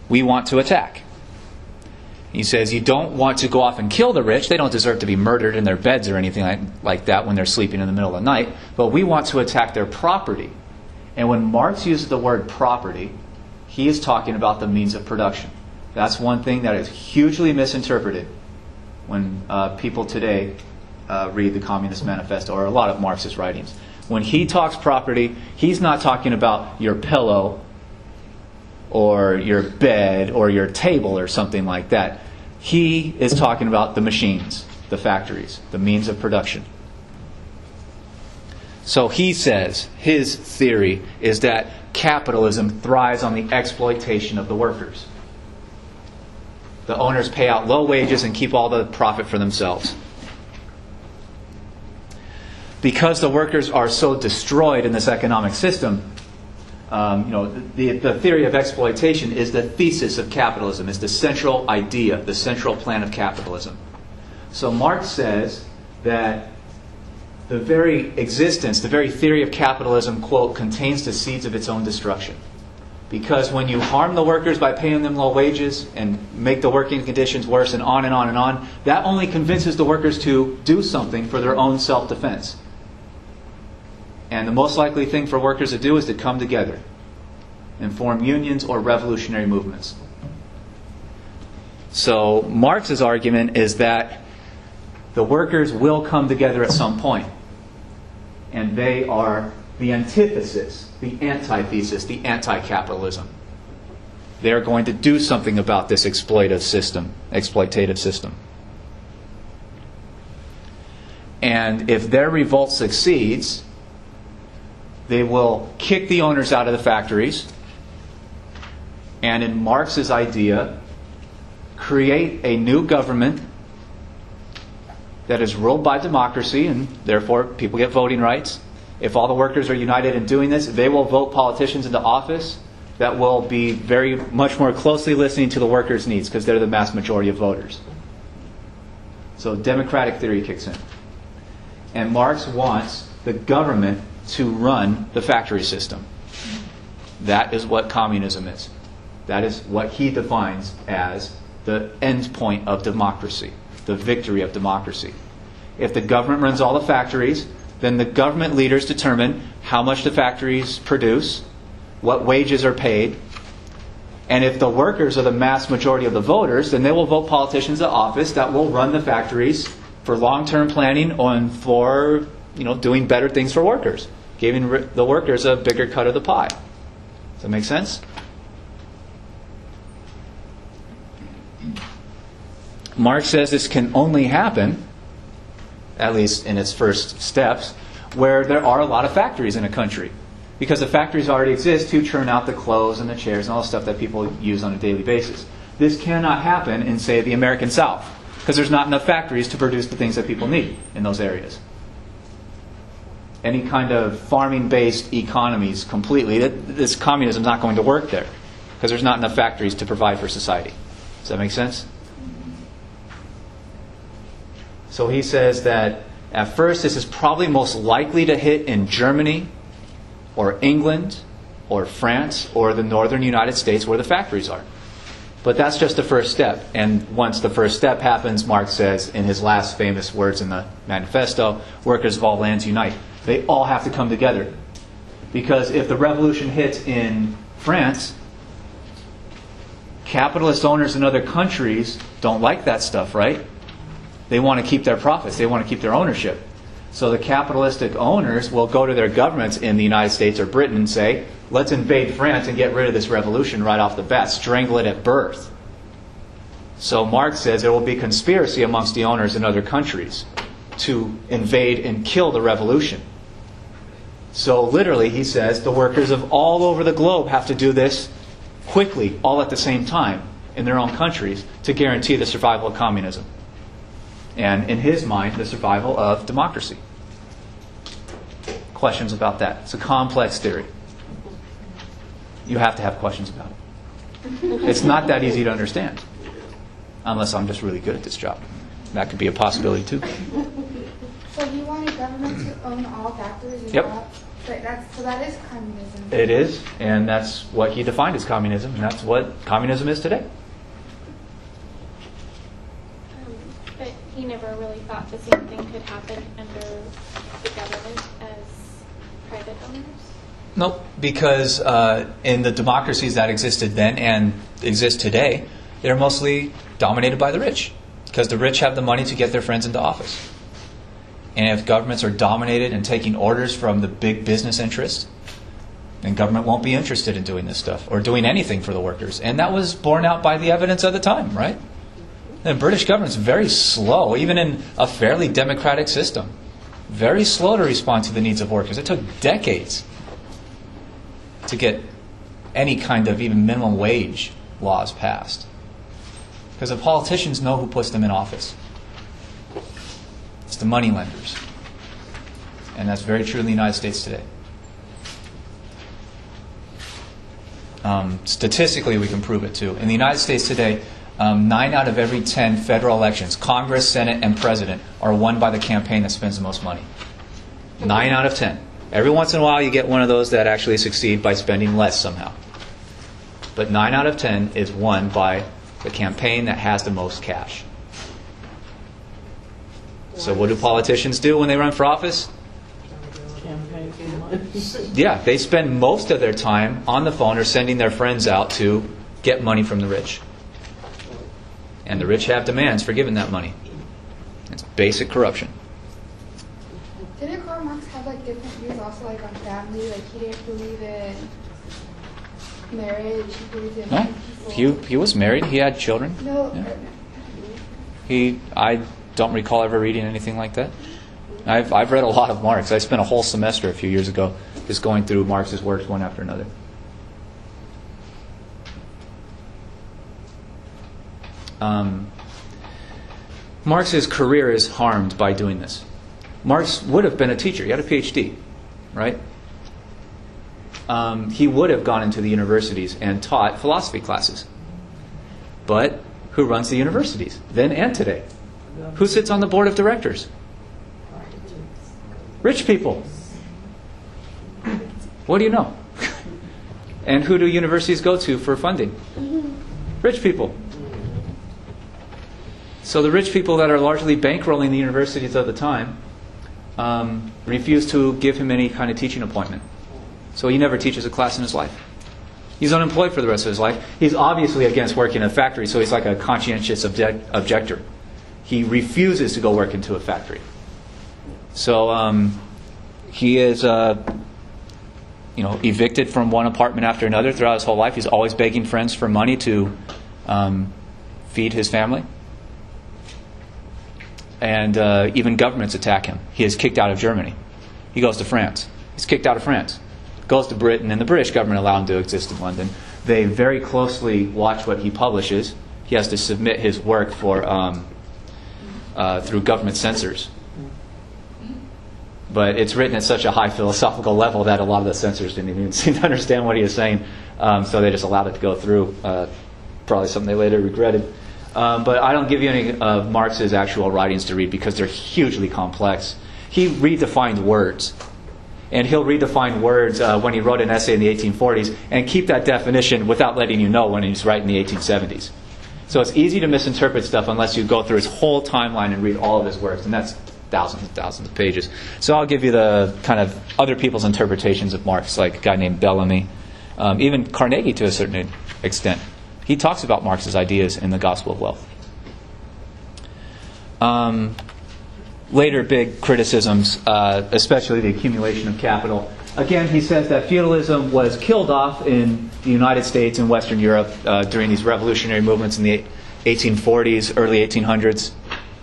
we want to attack. He says, you don't want to go off and kill the rich. They don't deserve to be murdered in their beds or anything like that when they're sleeping in the middle of the night. But we want to attack their property. And when Marx uses the word property, he is talking about the means of production. That's one thing that is hugely misinterpreted when people today read the Communist Manifesto or a lot of Marxist writings. When he talks property, he's not talking about your pillow or your bed or your table or something like that. He is talking about the machines, the factories, the means of production. So he says, his theory is that capitalism thrives on the exploitation of the workers. The owners pay out low wages and keep all the profit for themselves. because the workers are so destroyed in this economic system, the theory of exploitation is the thesis of capitalism, is the central idea, the central plan of capitalism. So Marx says that the very existence, the very theory of capitalism, quote, contains the seeds of its own destruction. Because when you harm the workers by paying them low wages and make the working conditions worse and on and on and on, that only convinces the workers to do something for their own self-defense. And the most likely thing for workers to do is to come together and form unions or revolutionary movements. So Marx's argument is that the workers will come together at some point. And they are the antithesis, the antithesis, the anti-capitalism. They're going to do something about this exploitative system. And if their revolt succeeds, they will kick the owners out of the factories, and in Marx's idea, create a new government that is ruled by democracy, and therefore people get voting rights. If all the workers are united in doing this, they will vote politicians into office that will be very much more closely listening to the workers' needs, because they're the mass majority of voters. So democratic theory kicks in. And Marx wants the government to run the factory system. That is what communism is. That is what he defines as the end point of democracy, the victory of democracy. If the government runs all the factories, then the government leaders determine how much the factories produce, what wages are paid, and if the workers are the mass majority of the voters, then they will vote politicians to office that will run the factories for long-term planning and for doing better things for workers, giving the workers a bigger cut of the pie. Does that make sense? Marx says this can only happen, at least in its first steps, where there are a lot of factories in a country. Because the factories already exist to churn out the clothes and the chairs and all the stuff that people use on a daily basis. This cannot happen in, say, the American South, because there's not enough factories to produce the things that people need in those areas. Any kind of farming-based economies completely, this communism is not going to work there, because there's not enough factories to provide for society. Does that make sense? So he says that at first this is probably most likely to hit in Germany or England or France or the northern United States where the factories are. But that's just the first step. And once the first step happens, Marx says in his last famous words in the manifesto, workers of all lands unite. They all have to come together. Because if the revolution hits in France, capitalist owners in other countries don't like that stuff, right? They want to keep their profits. They want to keep their ownership. So the capitalistic owners will go to their governments in the United States or Britain and say, let's invade France and get rid of this revolution right off the bat, strangle it at birth. So Marx says there will be conspiracy amongst the owners in other countries to invade and kill the revolution. So literally, he says, the workers of all over the globe have to do this quickly, all at the same time, in their own countries, to guarantee the survival of communism. And in his mind, the survival of democracy. Questions about that? It's a complex theory. You have to have questions about it. It's not that easy to understand. Unless I'm just really good at this job. That could be a possibility too.
So you want a government to own all factories?
Yep.
So that is communism.
It is, and that's what he defined as communism, and that's what communism is today.
But he never really thought the same thing could happen under the government as private owners?
Nope, because in the democracies that existed then and exist today, they're mostly dominated by the rich. Because the rich have the money to get their friends into office. And if governments are dominated and taking orders from the big business interests, then government won't be interested in doing this stuff or doing anything for the workers. And that was borne out by the evidence of the time, right? The British government's very slow, even in a fairly democratic system. Very slow to respond to the needs of workers. It took decades to get any kind of even minimum wage laws passed. Because the politicians know who puts them in office. It's the moneylenders. And that's very true in the United States today. Statistically, we can prove it too. In the United States today, 9 out of every 10 federal elections, Congress, Senate, and President, are won by the campaign that spends the most money. 9 out of 10. Every once in a while, you get one of those that actually succeed by spending less somehow. But 9 out of 10 is won by the campaign that has the most cash. So what do politicians do when they run for office? Yeah, they spend most of their time on the phone or sending their friends out to get money from the rich. And the rich have demands for giving that money. It's basic corruption.
Didn't Karl Marx have like different views also like on family? Like he didn't believe in marriage. He believed in
No,
people.
he was married. He had children.
No.
Yeah. I don't recall ever reading anything like that. I've read a lot of Marx. I spent a whole semester a few years ago just going through Marx's works one after another. Marx's career is harmed by doing this. Marx would have been a teacher. He had a PhD, right? He would have gone into the universities and taught philosophy classes. But who runs the universities then and today? Who sits on the board of directors? Rich people. What do you know? And who do universities go to for funding? Rich people. So the rich people that are largely bankrolling the universities of the time refuse to give him any kind of teaching appointment. So he never teaches a class in his life. He's unemployed for the rest of his life. He's obviously against working in a factory, so he's like a conscientious objector. He refuses to go work into a factory. So he is evicted from one apartment after another throughout his whole life. He's always begging friends for money to feed his family. And even governments attack him. He is kicked out of Germany. He goes to France. He's kicked out of France. Goes to Britain, and the British government allow him to exist in London. They very closely watch what he publishes. He has to submit his work for through government censors. But it's written at such a high philosophical level that a lot of the censors didn't even seem to understand what he was saying. So they just allowed it to go through. Probably something they later regretted. But I don't give you any of Marx's actual writings to read because they're hugely complex. He redefined words. And he'll redefine words when he wrote an essay in the 1840s and keep that definition without letting you know when he's writing in the 1870s. So it's easy to misinterpret stuff unless you go through his whole timeline and read all of his works. And that's thousands and thousands of pages. So I'll give you the kind of other people's interpretations of Marx, like a guy named Bellamy. Even Carnegie to a certain extent. He talks about Marx's ideas in The Gospel of Wealth. Later big criticisms, especially the accumulation of capital. Again, he says that feudalism was killed off in the United States and Western Europe during these revolutionary movements in the 1840s, early 1800s,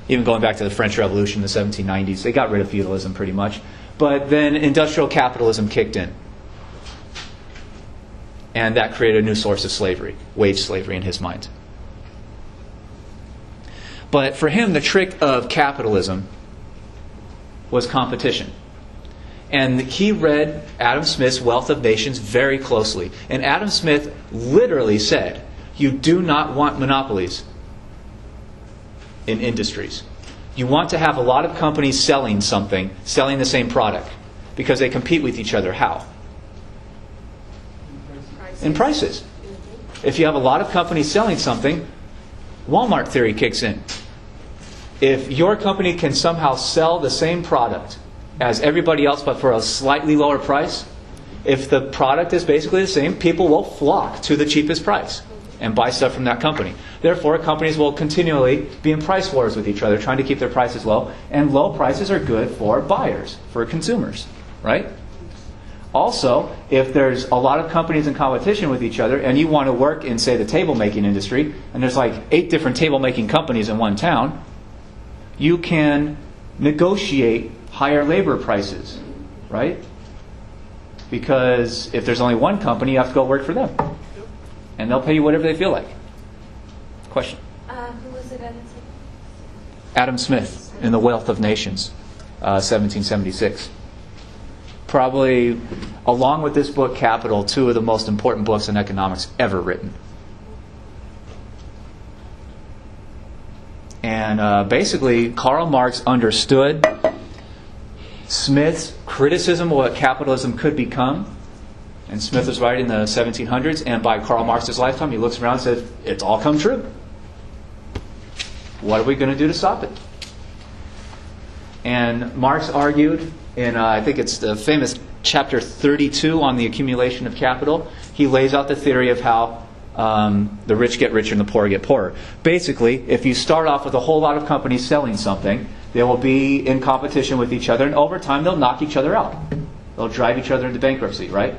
even going back to the French Revolution in the 1790s. They got rid of feudalism pretty much. But then industrial capitalism kicked in. And that created a new source of slavery, wage slavery in his mind. But for him, the trick of capitalism was competition. And he read Adam Smith's Wealth of Nations very closely. And Adam Smith literally said, you do not want monopolies in industries. You want to have a lot of companies selling something, selling the same product, because they compete with each other. How? In prices. If you have a lot of companies selling something, Walmart theory kicks in. If your company can somehow sell the same product as everybody else but for a slightly lower price, if the product is basically the same, people will flock to the cheapest price and buy stuff from that company. Therefore, companies will continually be in price wars with each other, trying to keep their prices low. And low prices are good for buyers, for consumers, right? Also, if there's a lot of companies in competition with each other and you want to work in, say, the table making industry, and there's like 8 different table making companies in one town, you can negotiate higher labor prices, right? Because if there's only one company, you have to go work for them. And they'll pay you whatever they feel like. Question?
Who was it?
Adam Smith in The Wealth of Nations, 1776. Probably, along with this book, Capital, two of the most important books in economics ever written. And basically, Karl Marx understood Smith's criticism of what capitalism could become. And Smith was writing in the 1700s, and by Karl Marx's lifetime, he looks around and says, it's all come true. What are we going to do to stop it? And Marx argued in, I think it's the famous chapter 32 on the accumulation of capital, he lays out the theory of how the rich get richer and the poor get poorer. Basically, if you start off with a whole lot of companies selling something, they will be in competition with each other, and over time they'll knock each other out. They'll drive each other into bankruptcy, right?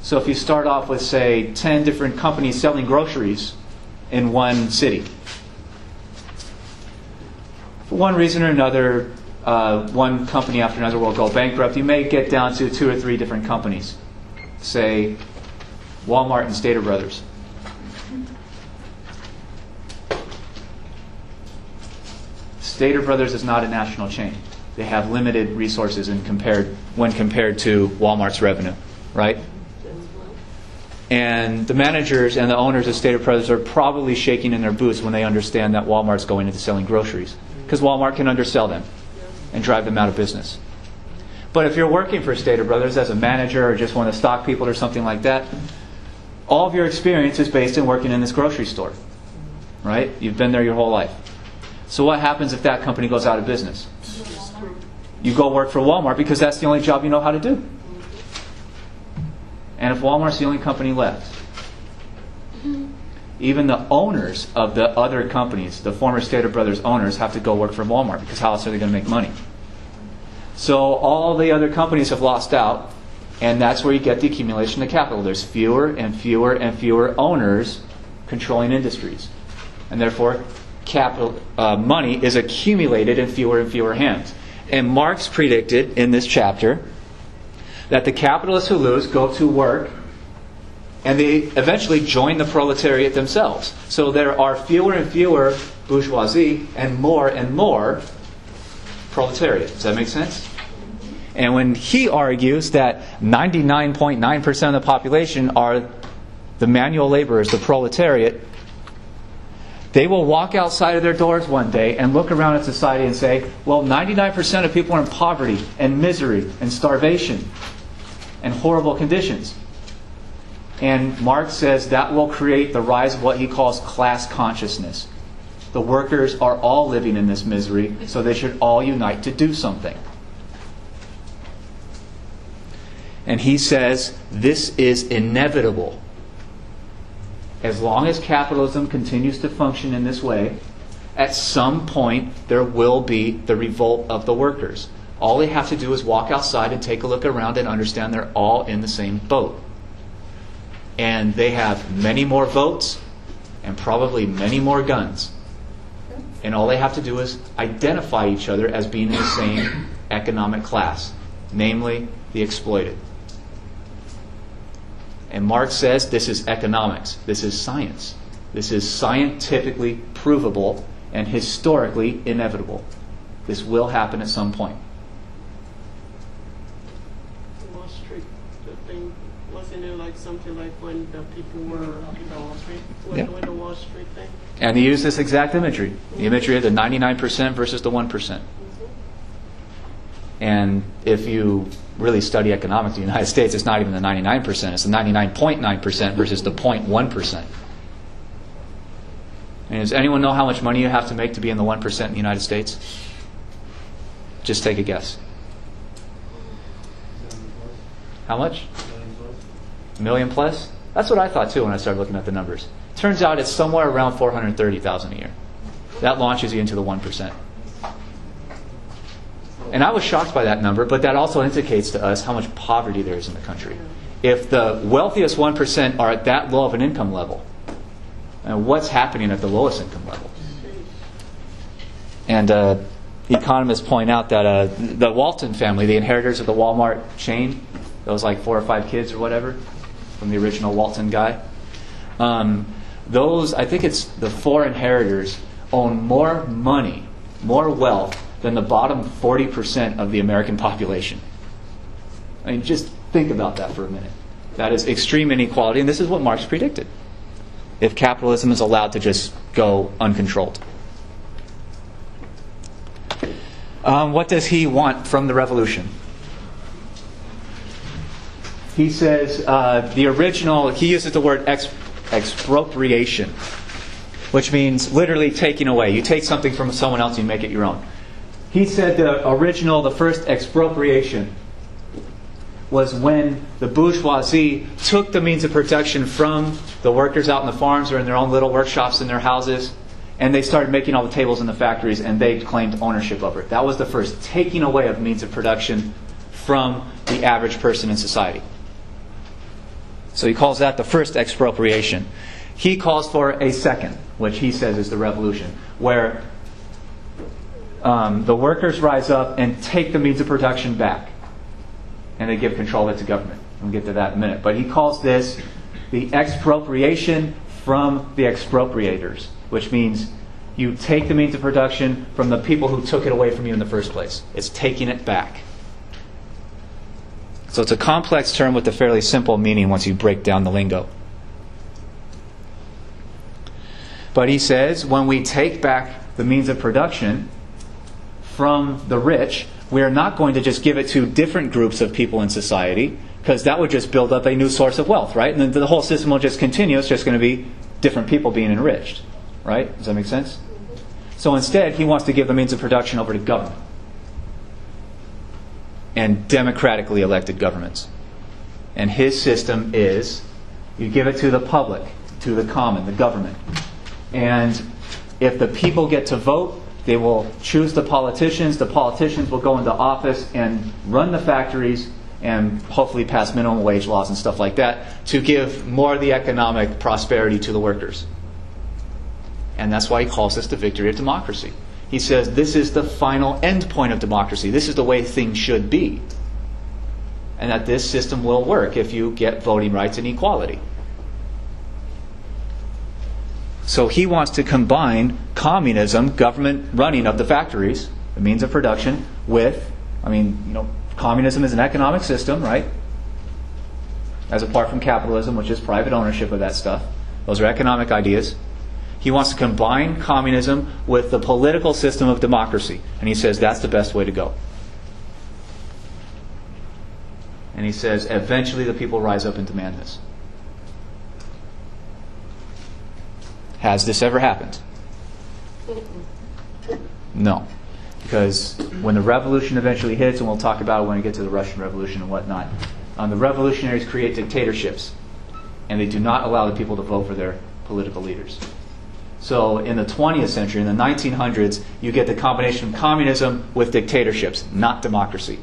So if you start off with, say, 10 different companies selling groceries in one city, for one reason or another, one company after another will go bankrupt. You may get down to 2 or 3 different companies, say Walmart and Stater Brothers. Stater Brothers is not a national chain. They have limited resources when compared to Walmart's revenue, right? And the managers and the owners of Stater Brothers are probably shaking in their boots when they understand that Walmart's going into selling groceries, because Walmart can undersell them and drive them out of business. But if you're working for Stater Brothers as a manager or just one of the stock people or something like that, all of your experience is based in working in this grocery store, right? You've been there your whole life. So what happens if that company goes out of business? You go work for Walmart because that's the only job you know how to do. And if Walmart's the only company left, even the owners of the other companies, the former Stater Brothers owners, have to go work for Walmart, because how else are they going to make money? So all the other companies have lost out, and that's where you get the accumulation of capital. There's fewer and fewer and fewer owners controlling industries. And therefore, capital money is accumulated in fewer and fewer hands. And Marx predicted in this chapter that the capitalists who lose go to work, and they eventually join the proletariat themselves. So there are fewer and fewer bourgeoisie and more proletariat. Does that make sense? And when he argues that 99.9% of the population are the manual laborers, the proletariat, they will walk outside of their doors one day and look around at society and say, well, 99% of people are in poverty and misery and starvation and horrible conditions. And Marx says that will create the rise of what he calls class consciousness. The workers are all living in this misery, so they should all unite to do something. And he says this is inevitable. As long as capitalism continues to function in this way, at some point there will be the revolt of the workers. All they have to do is walk outside and take a look around and understand they're all in the same boat. And they have many more votes and probably many more guns. And all they have to do is identify each other as being in the same economic class, namely the exploited. And Marx says this is economics. This is science. This is scientifically provable and historically inevitable. This will happen at some point.
Wall Street, the thing, wasn't it like something like when the people were in the Wall Street, when the Wall Street thing?
And he used this exact imagery. The imagery of the 99% versus the 1%. And if you really study economics in the United States, it's not even the 99%, it's the 99.9% versus the 0.1%. And does anyone know how much money you have to make to be in the 1% in the United States? Just take a guess. How much? $1 million plus? That's what I thought too when I started looking at the numbers. Turns out it's somewhere around $430,000 a year. That launches you into the 1%. And I was shocked by that number, but that also indicates to us how much poverty there is in the country. If the wealthiest 1% are at that low of an income level, and what's happening at the lowest income level? And economists point out that the Walton family, the inheritors of the Walmart chain, those like 4 or 5 kids or whatever, from the original Walton guy, those, I think it's the 4 inheritors, own more money, more wealth, than the bottom 40% of the American population. I mean, just think about that for a minute. That is extreme inequality, and this is what Marx predicted, if capitalism is allowed to just go uncontrolled. What does he want from the revolution? He says the original, he uses the word expropriation, which means literally taking away. You take something from someone else and you make it your own. He said the first expropriation was when the bourgeoisie took the means of production from the workers out in the farms or in their own little workshops in their houses, and they started making all the tables in the factories, and they claimed ownership over it. That was the first taking away of means of production from the average person in society. So he calls that the first expropriation. He calls for a second, which he says is the revolution, where the workers rise up and take the means of production back. And they give control of it to government. We'll get to that in a minute. But he calls this the expropriation from the expropriators, which means you take the means of production from the people who took it away from you in the first place. It's taking it back. So it's a complex term with a fairly simple meaning once you break down the lingo. But he says when we take back the means of production from the rich, we are not going to just give it to different groups of people in society, because that would just build up a new source of wealth, right? And then the whole system will just continue. It's just going to be different people being enriched, right? Does that make sense? So instead, he wants to give the means of production over to government and democratically elected governments. And his system is you give it to the public, to the common, the government. And if the people get to vote, they will choose the politicians. The politicians will go into office and run the factories and hopefully pass minimum wage laws and stuff like that to give more of the economic prosperity to the workers. And that's why he calls this the victory of democracy. He says this is the final end point of democracy. This is the way things should be. And that this system will work if you get voting rights and equality. So he wants to combine communism, government running of the factories, the means of production, with, communism is an economic system, right? As apart from capitalism, which is private ownership of that stuff. Those are economic ideas. He wants to combine communism with the political system of democracy. And he says that's the best way to go. And he says eventually the people rise up and demand this. Has this ever happened? No. Because when the revolution eventually hits, and we'll talk about it when we get to the Russian Revolution and whatnot, the revolutionaries create dictatorships. And they do not allow the people to vote for their political leaders. So in the 20th century, in the 1900s, you get the combination of communism with dictatorships, not democracy.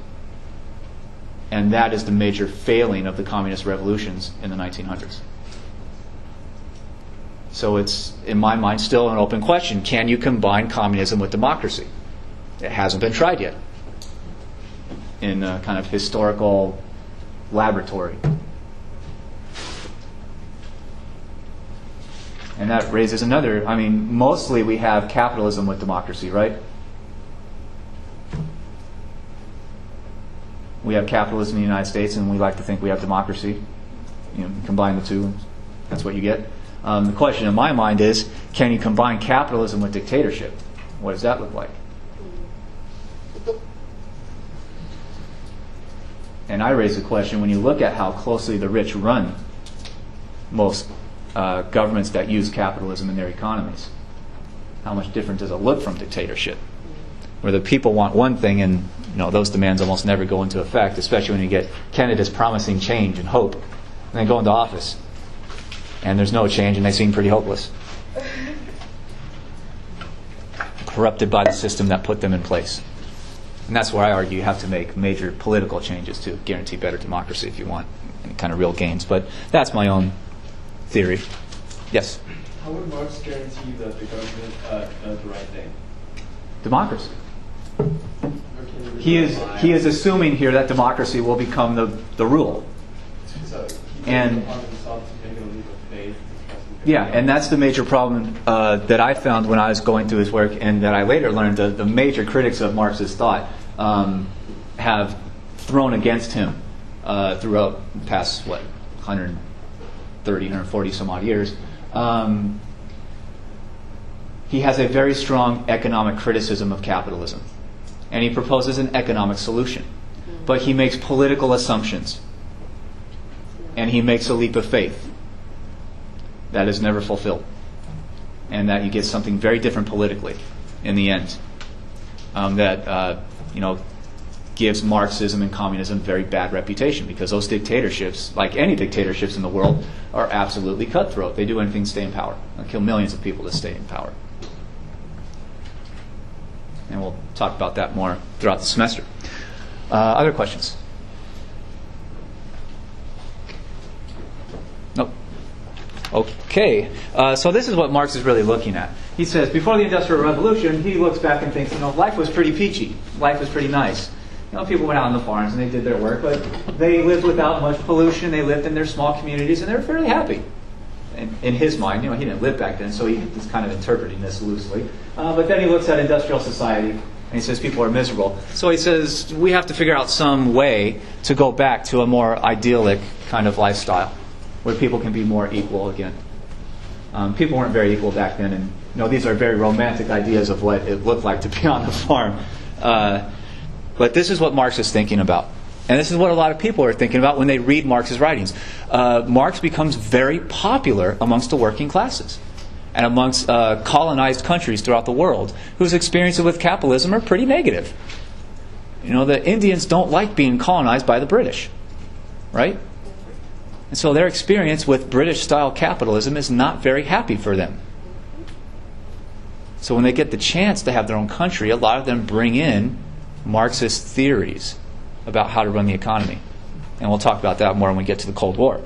And that is the major failing of the communist revolutions in the 1900s. So it's, in my mind, still an open question. Can you combine communism with democracy? It hasn't been tried yet in a kind of historical laboratory. And that raises another, mostly we have capitalism with democracy, right? We have capitalism in the United States, and we like to think we have democracy. Combine the two, that's what you get. The question in my mind is, can you combine capitalism with dictatorship? What does that look like? And I raise the question, when you look at how closely the rich run most governments that use capitalism in their economies, how much different does it look from dictatorship? Where the people want one thing and those demands almost never go into effect, especially when you get candidates promising change and hope, and they go into office. And there's no change, and they seem pretty hopeless. Corrupted by the system that put them in place. And that's where I argue you have to make major political changes to guarantee better democracy if you want any kind of real gains. But that's my own theory. Yes?
How would Marx guarantee that the government does the right thing?
Democracy. He is assuming here that democracy will become the rule.
So
and yeah, and that's the major problem that I found when I was going through his work, and that I later learned that the major critics of Marx's thought have thrown against him throughout the past, 130, 140 some odd years. He has a very strong economic criticism of capitalism. And he proposes an economic solution. But he makes political assumptions. And he makes a leap of faith that is never fulfilled. And that you get something very different politically in the end. Gives Marxism and communism very bad reputation, because those dictatorships, like any dictatorships in the world, are absolutely cutthroat. They do anything to stay in power. They'll kill millions of people to stay in power. And we'll talk about that more throughout the semester. Other questions? Nope. Okay. So this is what Marx is really looking at. He says, before the Industrial Revolution, he looks back and thinks, life was pretty peachy. Life was pretty nice. People went out on the farms and they did their work, but they lived without much pollution. They lived in their small communities, and they were fairly happy. In his mind, he didn't live back then, so he's kind of interpreting this loosely. But then he looks at industrial society, and he says people are miserable. So he says we have to figure out some way to go back to a more idyllic kind of lifestyle, where people can be more equal again. People weren't very equal back then, and these are very romantic ideas of what it looked like to be on the farm. But this is what Marx is thinking about. And this is what a lot of people are thinking about when they read Marx's writings. Marx becomes very popular amongst the working classes and amongst colonized countries throughout the world whose experiences with capitalism are pretty negative. The Indians don't like being colonized by the British, right? And so their experience with British-style capitalism is not very happy for them. So when they get the chance to have their own country, a lot of them bring in Marxist theories about how to run the economy. And we'll talk about that more when we get to the Cold War.